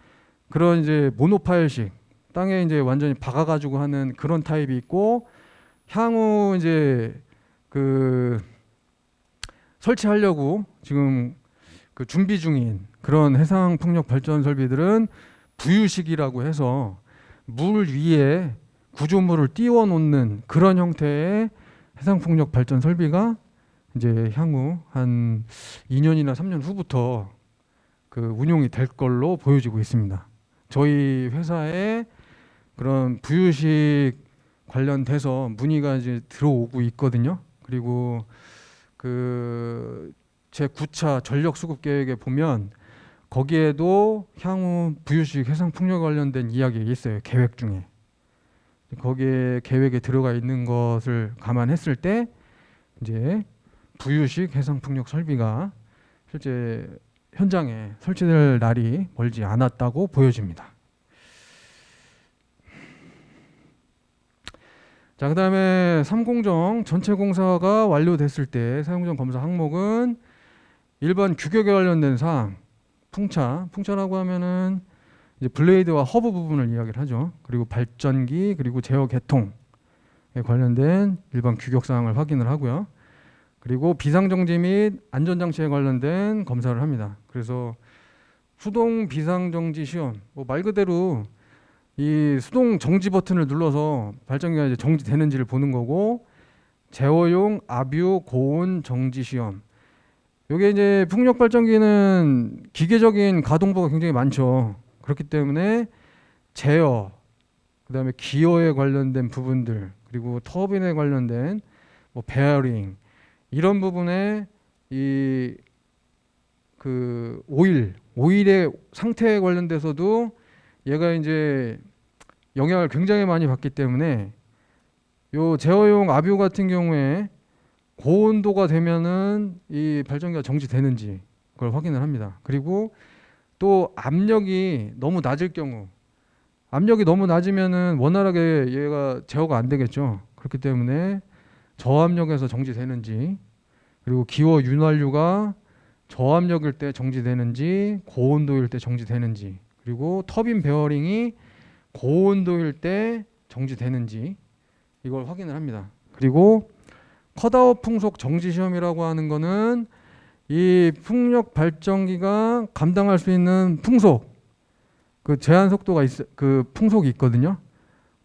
그런 이제 모노파일식 땅에 이제 완전히 박아가지고 하는 그런 타입이 있고 향후 이제 그 설치하려고 지금 그 준비 중인 그런 해상풍력 발전 설비들은 부유식이라고 해서 물 위에 구조물을 띄워 놓는 그런 형태의 해상풍력 발전 설비가 이제 향후 한 2년이나 3년 후부터 그 운용이 될 걸로 보여지고 있습니다. 저희 회사에 그런 부유식 관련돼서 문의가 이제 들어오고 있거든요. 그리고 그 제9차 전력 수급 계획에 보면 거기에도 향후 부유식 해상 풍력 관련된 이야기가 있어요. 계획 중에. 거기에 계획에 들어가 있는 것을 감안했을 때 이제 부유식 해상 풍력 설비가 실제 현장에 설치될 날이 멀지 않았다고 보여집니다. 자, 그다음에 3공정 전체 공사가 완료됐을 때 사용전 검사 항목은 일반 규격에 관련된 사항, 풍차라고 하면은 이제 블레이드와 허브 부분을 이야기를 하죠. 그리고 발전기, 그리고 제어 계통에 관련된 일반 규격 사항을 확인을 하고요. 그리고 비상정지 및 안전장치에 관련된 검사를 합니다. 그래서 수동 비상정지 시험. 뭐 말 그대로 이 수동 정지 버튼을 눌러서 발전기가 이제 정지되는지를 보는 거고, 제어용 압유 고온 정지 시험. 요게 이제 풍력 발전기는 기계적인 가동부가 굉장히 많죠. 그렇기 때문에 제어, 그다음에 기어에 관련된 부분들, 그리고 터빈에 관련된 뭐 베어링, 이런 부분에 이 그 오일의 상태에 관련돼서도 얘가 이제 영향을 굉장히 많이 받기 때문에, 요 제어용 압유 같은 경우에 고온도가 되면은 이 발전기가 정지되는지 그걸 확인을 합니다. 그리고 또 압력이 너무 낮을 경우, 압력이 너무 낮으면은 원활하게 얘가 제어가 안 되겠죠. 그렇기 때문에 저압력에서 정지되는지, 그리고 기어 윤활유가 저압력일 때 정지되는지 고온도일 때 정지되는지, 그리고 터빈 베어링이 고온도일 때 정지되는지 이걸 확인을 합니다. 그리고 컷아웃 풍속 정지 시험이라고 하는 거는 이 풍력 발전기가 감당할 수 있는 풍속, 그 제한 속도가 그 풍속이 있거든요.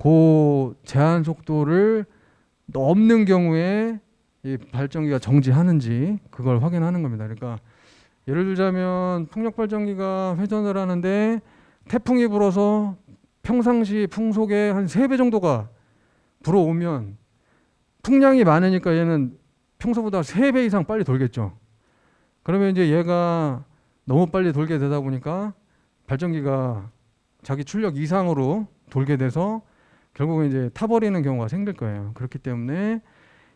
그 제한 속도를 넘는 경우에 이 발전기가 정지하는지 그걸 확인하는 겁니다. 그러니까 예를 들자면 풍력 발전기가 회전을 하는데 태풍이 불어서 평상시 풍속의 한 3배 정도가 불어오면, 풍량이 많으니까 얘는 평소보다 3배 이상 빨리 돌겠죠. 그러면 이제 얘가 너무 빨리 돌게 되다 보니까 발전기가 자기 출력 이상으로 돌게 돼서 결국은 이제 타버리는 경우가 생길 거예요. 그렇기 때문에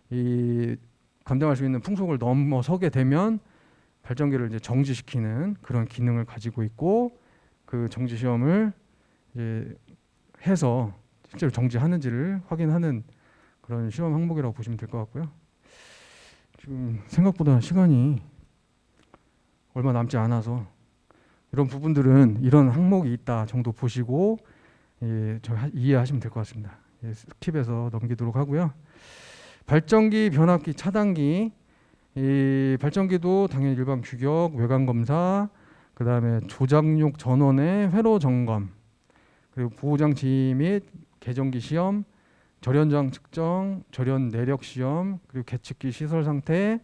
이 감당할 수 있는 풍속을 넘어서게 되면 발전기를 이제 정지시키는 그런 기능을 가지고 있고, 그 정지 시험을 이제 해서 실제로 정지하는지를 확인하는 그런 시험 항목이라고 보시면 될 것 같고요. 지금 생각보다 시간이 얼마 남지 않아서 이런 부분들은 이런 항목이 있다 정도 보시고 이해하시면 될 것 같습니다. 스킵해서 넘기도록 하고요. 발전기, 변압기, 차단기, 이 발전기도 당연히 일반 규격, 외관 검사, 그 다음에 조작용 전원의 회로 점검, 그리고 보호장치 및 계정기 시험, 절연저항 측정, 절연 내력 시험, 그리고 계측기 시설 상태,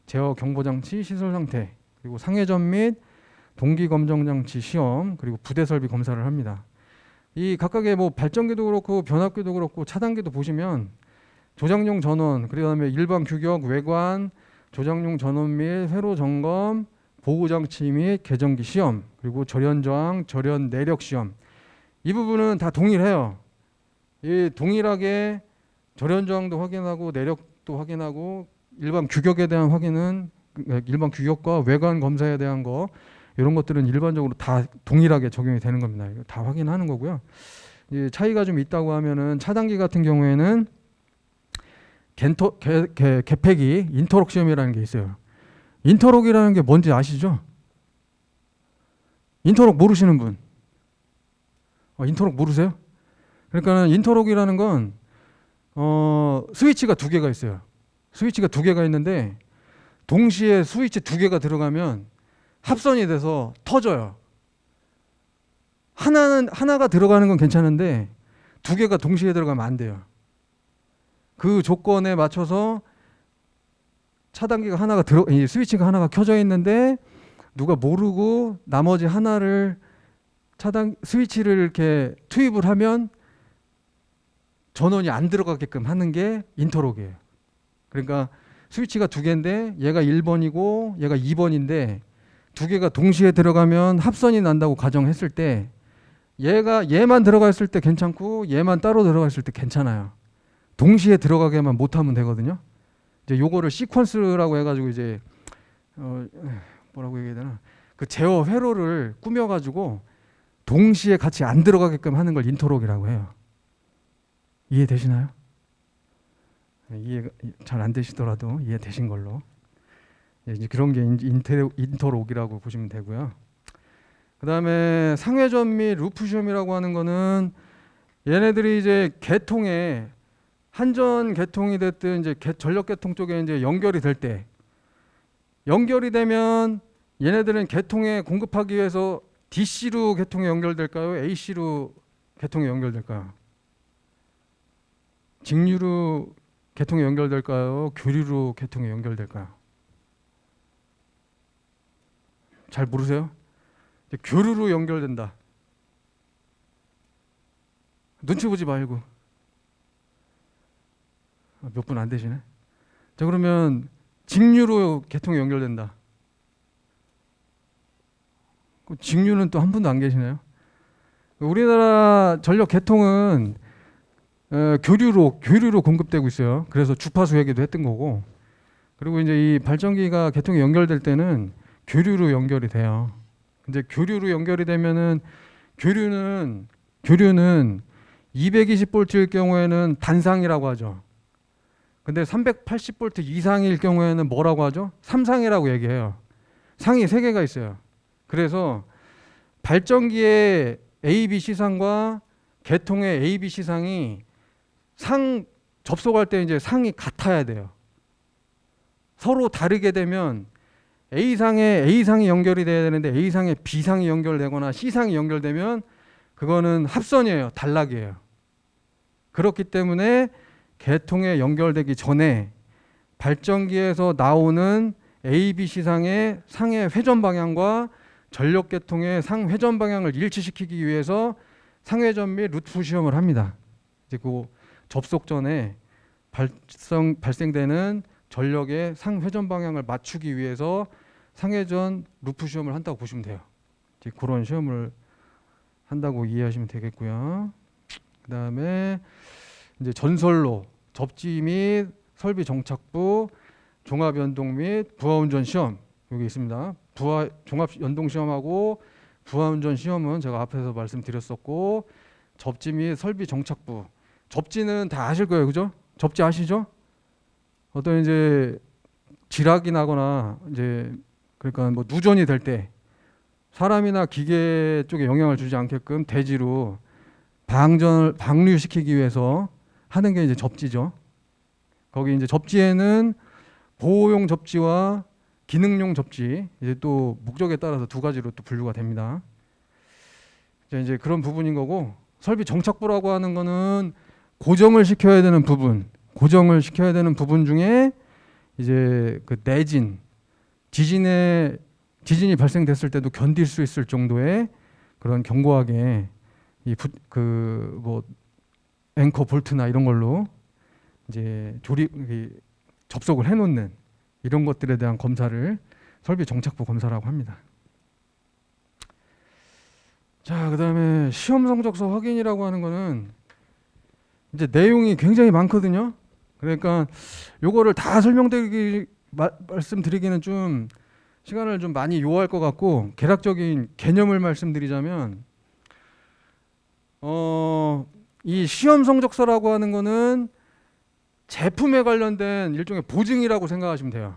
제어 경보장치 시설 상태, 그리고 상해전 및 동기 검정 장치 시험, 그리고 부대 설비 검사를 합니다. 이 각각의 뭐 발전기도 그렇고 변압기도 그렇고 차단기도 보시면 조작용 전원, 그다음에 일반 규격, 외관, 조작용 전원 및 회로 점검, 보호장치 및 계정기 시험, 그리고 절연저항, 절연 내력 시험, 이 부분은 다 동일해요. 이 동일하게 절연저항도 확인하고 내력도 확인하고, 일반 규격에 대한 확인은 일반 규격과 외관 검사에 대한 거, 이런 것들은 일반적으로 다 동일하게 적용이 되는 겁니다. 이거 다 확인하는 거고요. 이제 차이가 좀 있다고 하면은 차단기 같은 경우에는 개폐기 인터록 시험이라는 게 있어요. 인터록이라는 게 뭔지 아시죠? 인터록 모르시는 분? 인터록 모르세요? 그러니까 인터록이라는 건 스위치가 2개가 있어요. 스위치가 2개가 있는데 동시에 스위치 2개가 들어가면 합선이 돼서 터져요. 하나가 들어가는 건 괜찮은데 2개가 동시에 들어가면 안 돼요. 그 조건에 맞춰서 차단기가 스위치가 하나가 켜져 있는데 누가 모르고 나머지 하나를 스위치를 이렇게 투입을 하면 전원이 안 들어가게끔 하는 게 인터록이에요. 그러니까 스위치가 2개인데 얘가 1번이고 얘가 2번인데 2개가 동시에 들어가면 합선이 난다고 가정했을 때 얘만 들어가 있을 때 괜찮고 얘만 따로 들어가 있을 때 괜찮아요. 동시에 들어가게만 못하면 되거든요. 이제 요거를 시퀀스라고 해가지고 이제 뭐라고 얘기해야 되나, 그 제어 회로를 꾸며가지고 동시에 같이 안 들어가게끔 하는 걸 인터록이라고 해요. 이해되시나요? 이해가 잘 안 되시더라도 이해되신 걸로. 이제 그런 게 인터록이라고 보시면 되고요. 그 다음에 상회전 및 루프 시험이라고 하는 거는 얘네들이 이제 계통에 한전 계통이 됐든 이제 전력 계통 쪽에 이제 연결이 될 때, 연결이 되면 얘네들은 계통에 공급하기 위해서 DC로 계통에 연결될까요? AC로 계통에 연결될까요? 직류로 계통에 연결될까요? 교류로 계통에 연결될까요? 잘 모르세요? 교류로 연결된다. 눈치 보지 말고. 몇 분 안 되시네. 자, 그러면 직류로 계통에 연결된다. 직류는 또 한 분도 안 계시네요. 우리나라 전력 계통은 교류로 공급되고 있어요. 그래서 주파수 얘기도 했던 거고. 그리고 이제 이 발전기가 계통에 연결될 때는 교류로 연결이 돼요. 근데 교류로 연결이 되면은 교류는 220V일 경우에는 단상이라고 하죠. 근데 380V 이상일 경우에는 뭐라고 하죠? 삼상이라고 얘기해요. 상이 3개가 있어요. 그래서 발전기의 ABC상과 계통의 ABC상이 상 접속할 때 이제 상이 같아야 돼요. 서로 다르게 되면 A상에 A상이 연결이 돼야 되는데 A상에 B상이 연결되거나 C상이 연결되면 그거는 합선이에요. 단락이에요. 그렇기 때문에 계통에 연결되기 전에 발전기에서 나오는 ABC상의 상의 회전 방향과 전력 계통의 상 회전 방향을 일치시키기 위해서 상회전 및 루트 시험을 합니다. 이제 그 접속 전에 발생되는 전력의 상 회전 방향을 맞추기 위해서 상회전 루프 시험을 한다고 보시면 돼요. 이제 그런 시험을 한다고 이해하시면 되겠고요. 그다음에 이제 전선로, 접지 및 설비 정착부, 종합 연동 및 부하 운전 시험 여기 있습니다. 종합 연동 시험하고 부하 운전 시험은 제가 앞에서 말씀드렸었고, 접지 및 설비 정착부. 접지는 다 아실 거예요, 그죠? 접지 아시죠? 어떤 이제 지락이 나거나 이제 그러니까 뭐 누전이 될 때 사람이나 기계 쪽에 영향을 주지 않게끔 대지로 방류시키기 위해서 하는 게 이제 접지죠. 거기 이제 접지에는 보호용 접지와 기능용 접지, 이제 또 목적에 따라서 두 가지로 또 분류가 됩니다. 이제 그런 부분인 거고, 설비 정착부라고 하는 거는 고정을 시켜야 되는 부분 중에 이제 그 내진, 지진이 발생됐을 때도 견딜 수 있을 정도의 그런 견고하게 뭐 앵커 볼트나 이런 걸로 이제 접속을 해놓는 이런 것들에 대한 검사를 설비 정착부 검사라고 합니다. 자, 그다음에 시험 성적서 확인이라고 하는 거는 이제 내용이 굉장히 많거든요. 그러니까 요거를 다 말씀드리기는 좀 시간을 좀 많이 요할 것 같고, 개략적인 개념을 말씀드리자면 이 시험 성적서라고 하는 거는 제품에 관련된 일종의 보증이라고 생각하시면 돼요.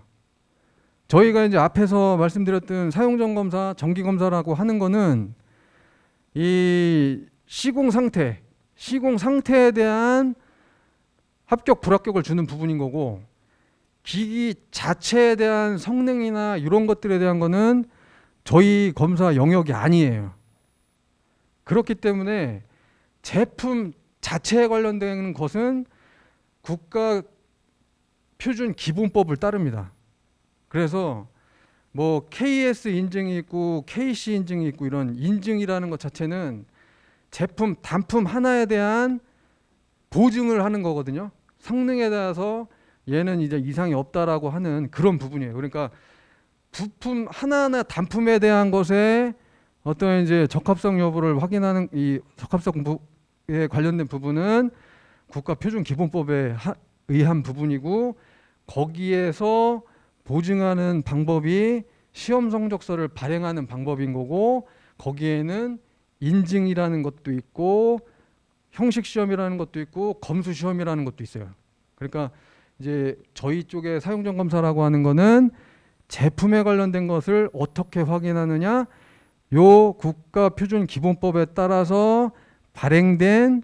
저희가 이제 앞에서 말씀드렸던 사용전 검사, 정기 검사라고 하는 거는 이 시공 상태에 대한 합격, 불합격을 주는 부분인 거고, 기기 자체에 대한 성능이나 이런 것들에 대한 거는 저희 검사 영역이 아니에요. 그렇기 때문에 제품 자체에 관련된 것은 국가 표준 기본법을 따릅니다. 그래서 뭐 KS 인증이 있고 KC 인증이 있고 이런 인증이라는 것 자체는 제품 단품 하나에 대한 보증을 하는 거거든요. 성능에 대해서 얘는 이제 이상이 없다라고 하는 그런 부분이에요. 그러니까 부품 하나하나 단품에 대한 것에 어떤 이제 적합성 여부를 확인하는 이 적합성에 관련된 부분은 국가표준기본법에 의한 부분이고, 거기에서 보증하는 방법이 시험 성적서를 발행하는 방법인 거고, 거기에는 인증이라는 것도 있고 형식 시험이라는 것도 있고 검수 시험이라는 것도 있어요. 그러니까 이제 저희 쪽에 사용전 검사라고 하는 거는 제품에 관련된 것을 어떻게 확인하느냐, 요 국가표준기본법에 따라서 발행된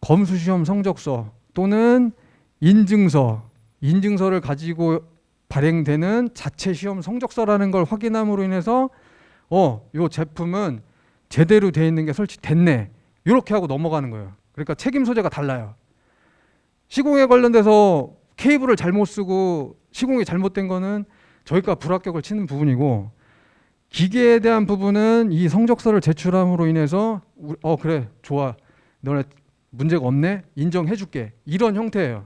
검수시험 성적서 또는 인증서를 가지고 발행되는 자체 시험 성적서라는 걸 확인함으로 인해서 요 제품은 제대로 돼 있는 게 설치됐네. 이렇게 하고 넘어가는 거예요. 그러니까 책임 소재가 달라요. 시공에 관련돼서 케이블을 잘못 쓰고 시공이 잘못된 거는 저희가 불합격을 치는 부분이고, 기계에 대한 부분은 이 성적서를 제출함으로 인해서 그래 좋아 너네 문제가 없네 인정해 줄게 이런 형태예요.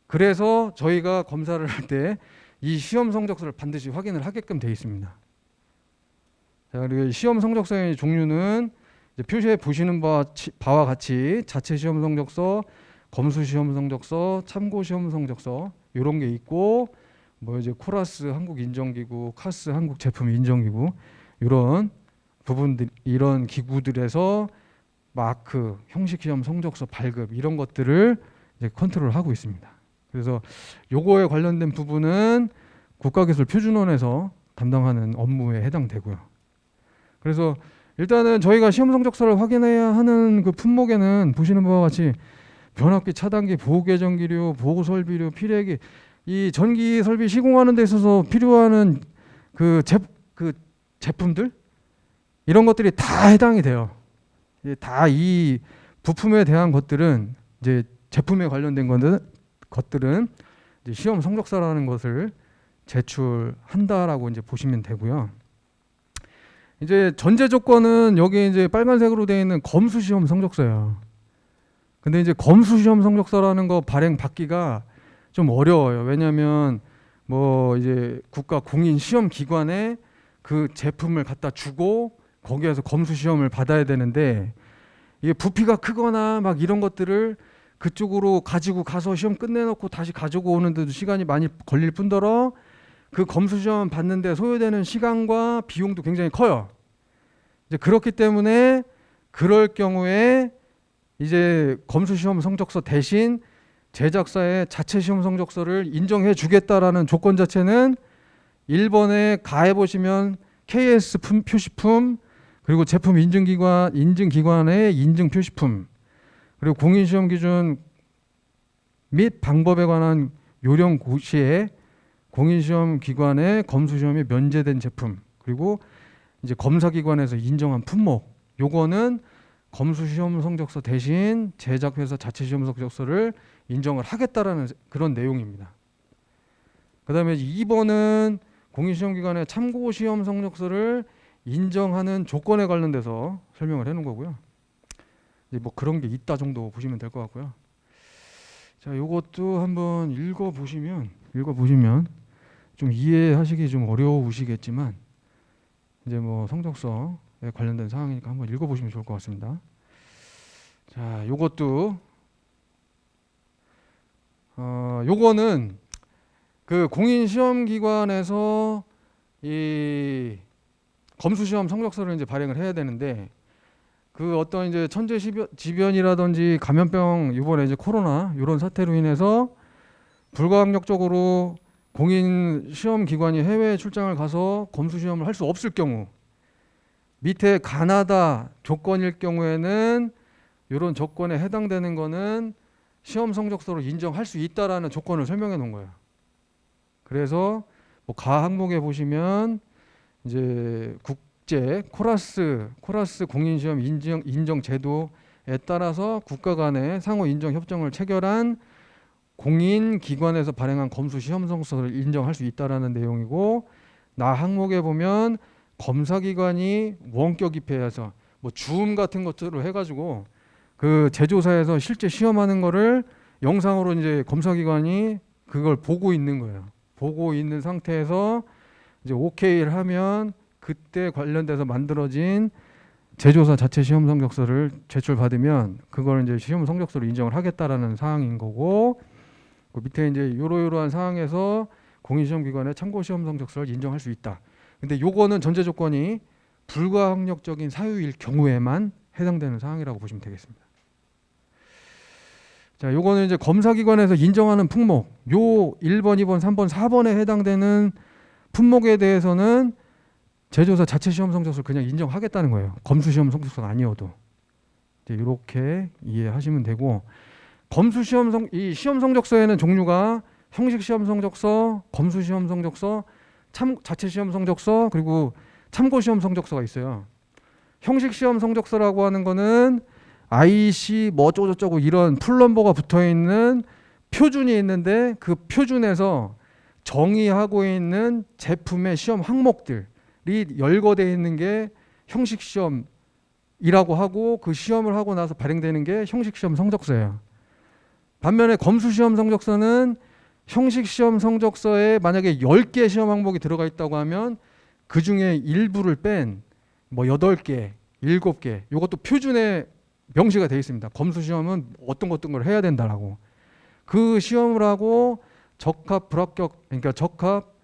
그래서 저희가 검사를 할 때 이 시험 성적서를 반드시 확인을 하게끔 되어 있습니다. 자, 그리고 시험 성적서의 종류는 이제 표시해 보시는 바와 같이 자체 시험 성적서, 검수 시험 성적서, 참고 시험 성적서 이런 게 있고, 뭐 이제 코라스 한국 인정기구, 카스 한국 제품 인정기구 이런 부분들, 이런 기구들에서 마크, 형식 시험 성적서 발급 이런 것들을 이제 컨트롤하고 있습니다. 그래서 요거에 관련된 부분은 국가기술표준원에서 담당하는 업무에 해당되고요. 그래서 일단은 저희가 시험 성적서를 확인해야 하는 그 품목에는 보시는 바와 같이 변압기, 차단기, 보호개전기류, 보호설비류, 필요기, 이 전기 설비 시공하는 데 있어서 필요한 그 제품들 이런 것들이 다 해당이 돼요. 다 이 부품에 대한 것들은 이제 제품에 관련된 것들은 이제 시험 성적서라는 것을 제출한다라고 이제 보시면 되고요. 이제 전제 조건은 여기 이제 빨간색으로 되어 있는 검수 시험 성적서예요. 근데 이제 검수 시험 성적서라는 거 발행 받기가 좀 어려워요. 왜냐하면 뭐 이제 국가 공인 시험 기관에 그 제품을 갖다 주고 거기에서 검수 시험을 받아야 되는데, 이게 부피가 크거나 막 이런 것들을 그쪽으로 가지고 가서 시험 끝내놓고 다시 가지고 오는데도 시간이 많이 걸릴 뿐더러 그 검수 시험 받는데 소요되는 시간과 비용도 굉장히 커요. 이제 그렇기 때문에 그럴 경우에 이제 검수 시험 성적서 대신 제작사의 자체 시험 성적서를 인정해 주겠다라는 조건 자체는 1번에 가해 보시면 KS 표시품, 그리고 제품 인증기관의 인증 표시품, 그리고 공인시험 기준 및 방법에 관한 요령 고시에 공인시험 기관의 검수시험이 면제된 제품, 그리고 이제 검사기관에서 인정한 품목, 요거는 검수시험 성적서 대신 제작회사 자체 시험 성적서를 인정을 하겠다라는 그런 내용입니다. 그 다음에 2번은 공인시험기관의 참고시험 성적서를 인정하는 조건에 관련돼서 설명을 해놓은 거고요. 이제 뭐 그런 게 있다 정도 보시면 될 것 같고요. 자, 요것도 한번 읽어보시면 좀 이해하시기 좀 어려우시겠지만 이제 뭐 성적서에 관련된 사항이니까 한번 읽어보시면 좋을 것 같습니다. 자, 요것도 요거는 그 공인시험기관에서 이 검수시험 성적서를 이제 발행을 해야 되는데, 그 어떤 이제 천재지변이라든지 감염병, 이번에 이제 코로나 이런 사태로 인해서 불가항력적으로 공인 시험 기관이 해외 출장을 가서 검수 시험을 할 수 없을 경우, 밑에 가나다 조건일 경우에는 이런 조건에 해당되는 거는 시험 성적서로 인정할 수 있다라는 조건을 설명해 놓은 거예요. 그래서 뭐 가 항목에 보시면 이제 국제 코라스 공인시험 인정 제도에 따라서 국가 간의 상호 인정 협정을 체결한 공인 기관에서 발행한 검수 시험 성적서를 인정할 수 있다라는 내용이고, 나 항목에 보면 검사기관이 원격 입회해서 뭐 줌 같은 것들을 해가지고 그 제조사에서 실제 시험하는 거를 영상으로 이제 검사기관이 그걸 보고 있는 거예요. 보고 있는 상태에서 이제 오케이를 하면 그때 관련돼서 만들어진 제조사 자체 시험 성적서를 제출받으면 그걸 이제 시험 성적서로 인정을 하겠다라는 사항인 거고, 그 밑에 이제 이러한 사항에서 공인시험기관의 참고시험 성적서를 인정할 수 있다. 근데 요거는 전제 조건이 불가항력적인 사유일 경우에만 해당되는 사항이라고 보시면 되겠습니다. 자, 요거는 이제 검사기관에서 인정하는 품목, 요 1번, 2번, 3번, 4번에 해당되는 품목에 대해서는 제조사 자체 시험 성적서를 그냥 인정하겠다는 거예요. 검수시험 성적서가 아니어도. 이렇게 이해하시면 되고, 이 시험 성적서에는 종류가 형식 시험 성적서, 검수 시험 성적서, 자체 시험 성적서, 그리고 참고 시험 성적서가 있어요. 형식 시험 성적서라고 하는 거는 IC 뭐 어쩌고저쩌고 이런 풀넘버가 붙어 있는 표준이 있는데 그 표준에서 정의하고 있는 제품의 시험 항목들이 열거되어 있는 게 형식 시험이라고 하고 그 시험을 하고 나서 발행되는 게 형식 시험 성적서예요. 반면에 검수 시험 성적서는 형식 시험 성적서에 만약에 10개 시험 항목이 들어가 있다고 하면 그 중에 일부를 뺀 뭐 8개, 7개 이것도 표준에 명시가 되어 있습니다. 검수 시험은 어떤 걸 해야 된다라고. 그 시험을 하고 적합, 불합격, 그러니까 적합,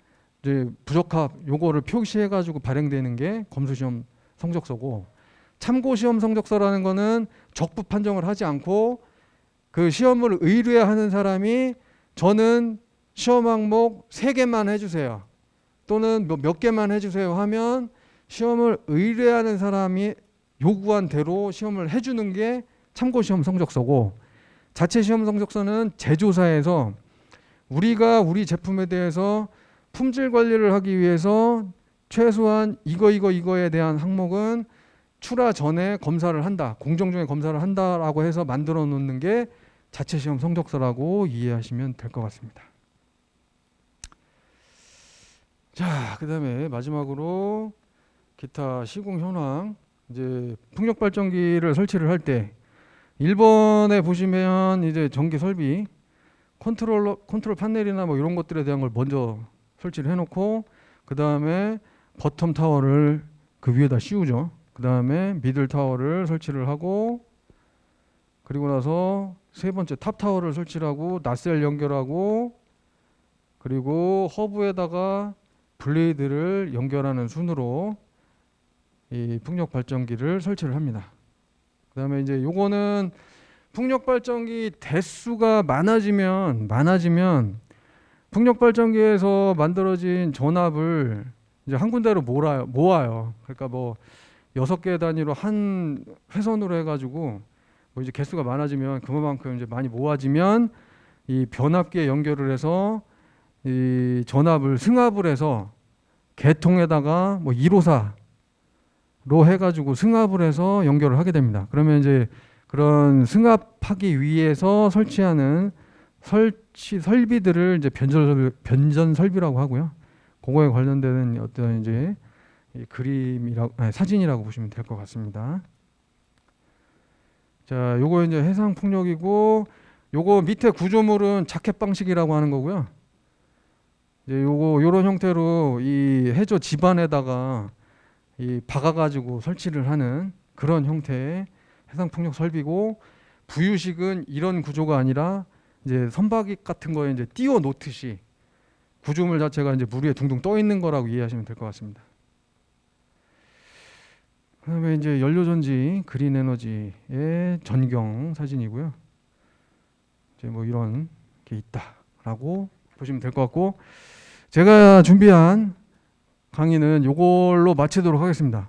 이제 부적합 요거를 표시해 가지고 발행되는 게 검수 시험 성적서고, 참고 시험 성적서라는 거는 적부 판정을 하지 않고 그 시험을 의뢰하는 사람이 저는 시험 항목 3개만 해주세요 또는 몇 개만 해주세요 하면 시험을 의뢰하는 사람이 요구한 대로 시험을 해주는 게 참고 시험 성적서고, 자체 시험 성적서는 제조사에서 우리가 우리 제품에 대해서 품질 관리를 하기 위해서 최소한 이거에 대한 항목은 출하 전에 검사를 한다, 공정 중에 검사를 한다라고 해서 만들어 놓는 게 자체 시험 성적서라고 이해하시면 될 것 같습니다. 자, 그다음에 마지막으로 기타 시공 현황. 이제 풍력 발전기를 설치를 할 때 1번에 보시면 이제 전기 설비 컨트롤 판넬이나 뭐 이런 것들에 대한 걸 먼저 설치를 해놓고 그 다음에 버텀 타워를 그 위에다 씌우죠. 그 다음에 미들 타워를 설치를 하고 그리고 나서 세 번째 탑 타워를 설치를 하고 낫셀 연결하고 그리고 허브에다가 블레이드를 연결하는 순으로 이 풍력 발전기를 설치를 합니다. 그 다음에 이제 요거는 풍력 발전기 대수가 많아지면 풍력 발전기에서 만들어진 전압을 이제 한 군데로 모아요. 그러니까 뭐 6개 단위로 한 회선으로 해가지고 뭐 이제 개수가 많아지면 그만큼 이제 많이 모아지면 이 변압기에 연결을 해서 이 전압을 승합을 해서 개통에다가 뭐 1호사로 해가지고 승합을 해서 연결을 하게 됩니다. 그러면 이제 그런 승합하기 위해서 설치하는 설치 설비들을 이제 변전 설비라고 하고요. 그거에 관련되는 어떤 이제 사진이라고 보시면 될 것 같습니다. 자, 요거 이제 해상 풍력이고, 요거 밑에 구조물은 자켓 방식이라고 하는 거고요. 이제 요거 요런 형태로 이 해저 지반에다가 이 박아가지고 설치를 하는 그런 형태의 해상 풍력 설비고, 부유식은 이런 구조가 아니라 이제 선박이 같은 거에 이제 띄워 놓듯이 구조물 자체가 이제 물 위에 둥둥 떠 있는 거라고 이해하시면 될 것 같습니다. 그다음에 이제 연료전지 그린 에너지의 전경 사진이고요. 이제 뭐 이런 게 있다라고 보시면 될 것 같고, 제가 준비한 강의는 이걸로 마치도록 하겠습니다.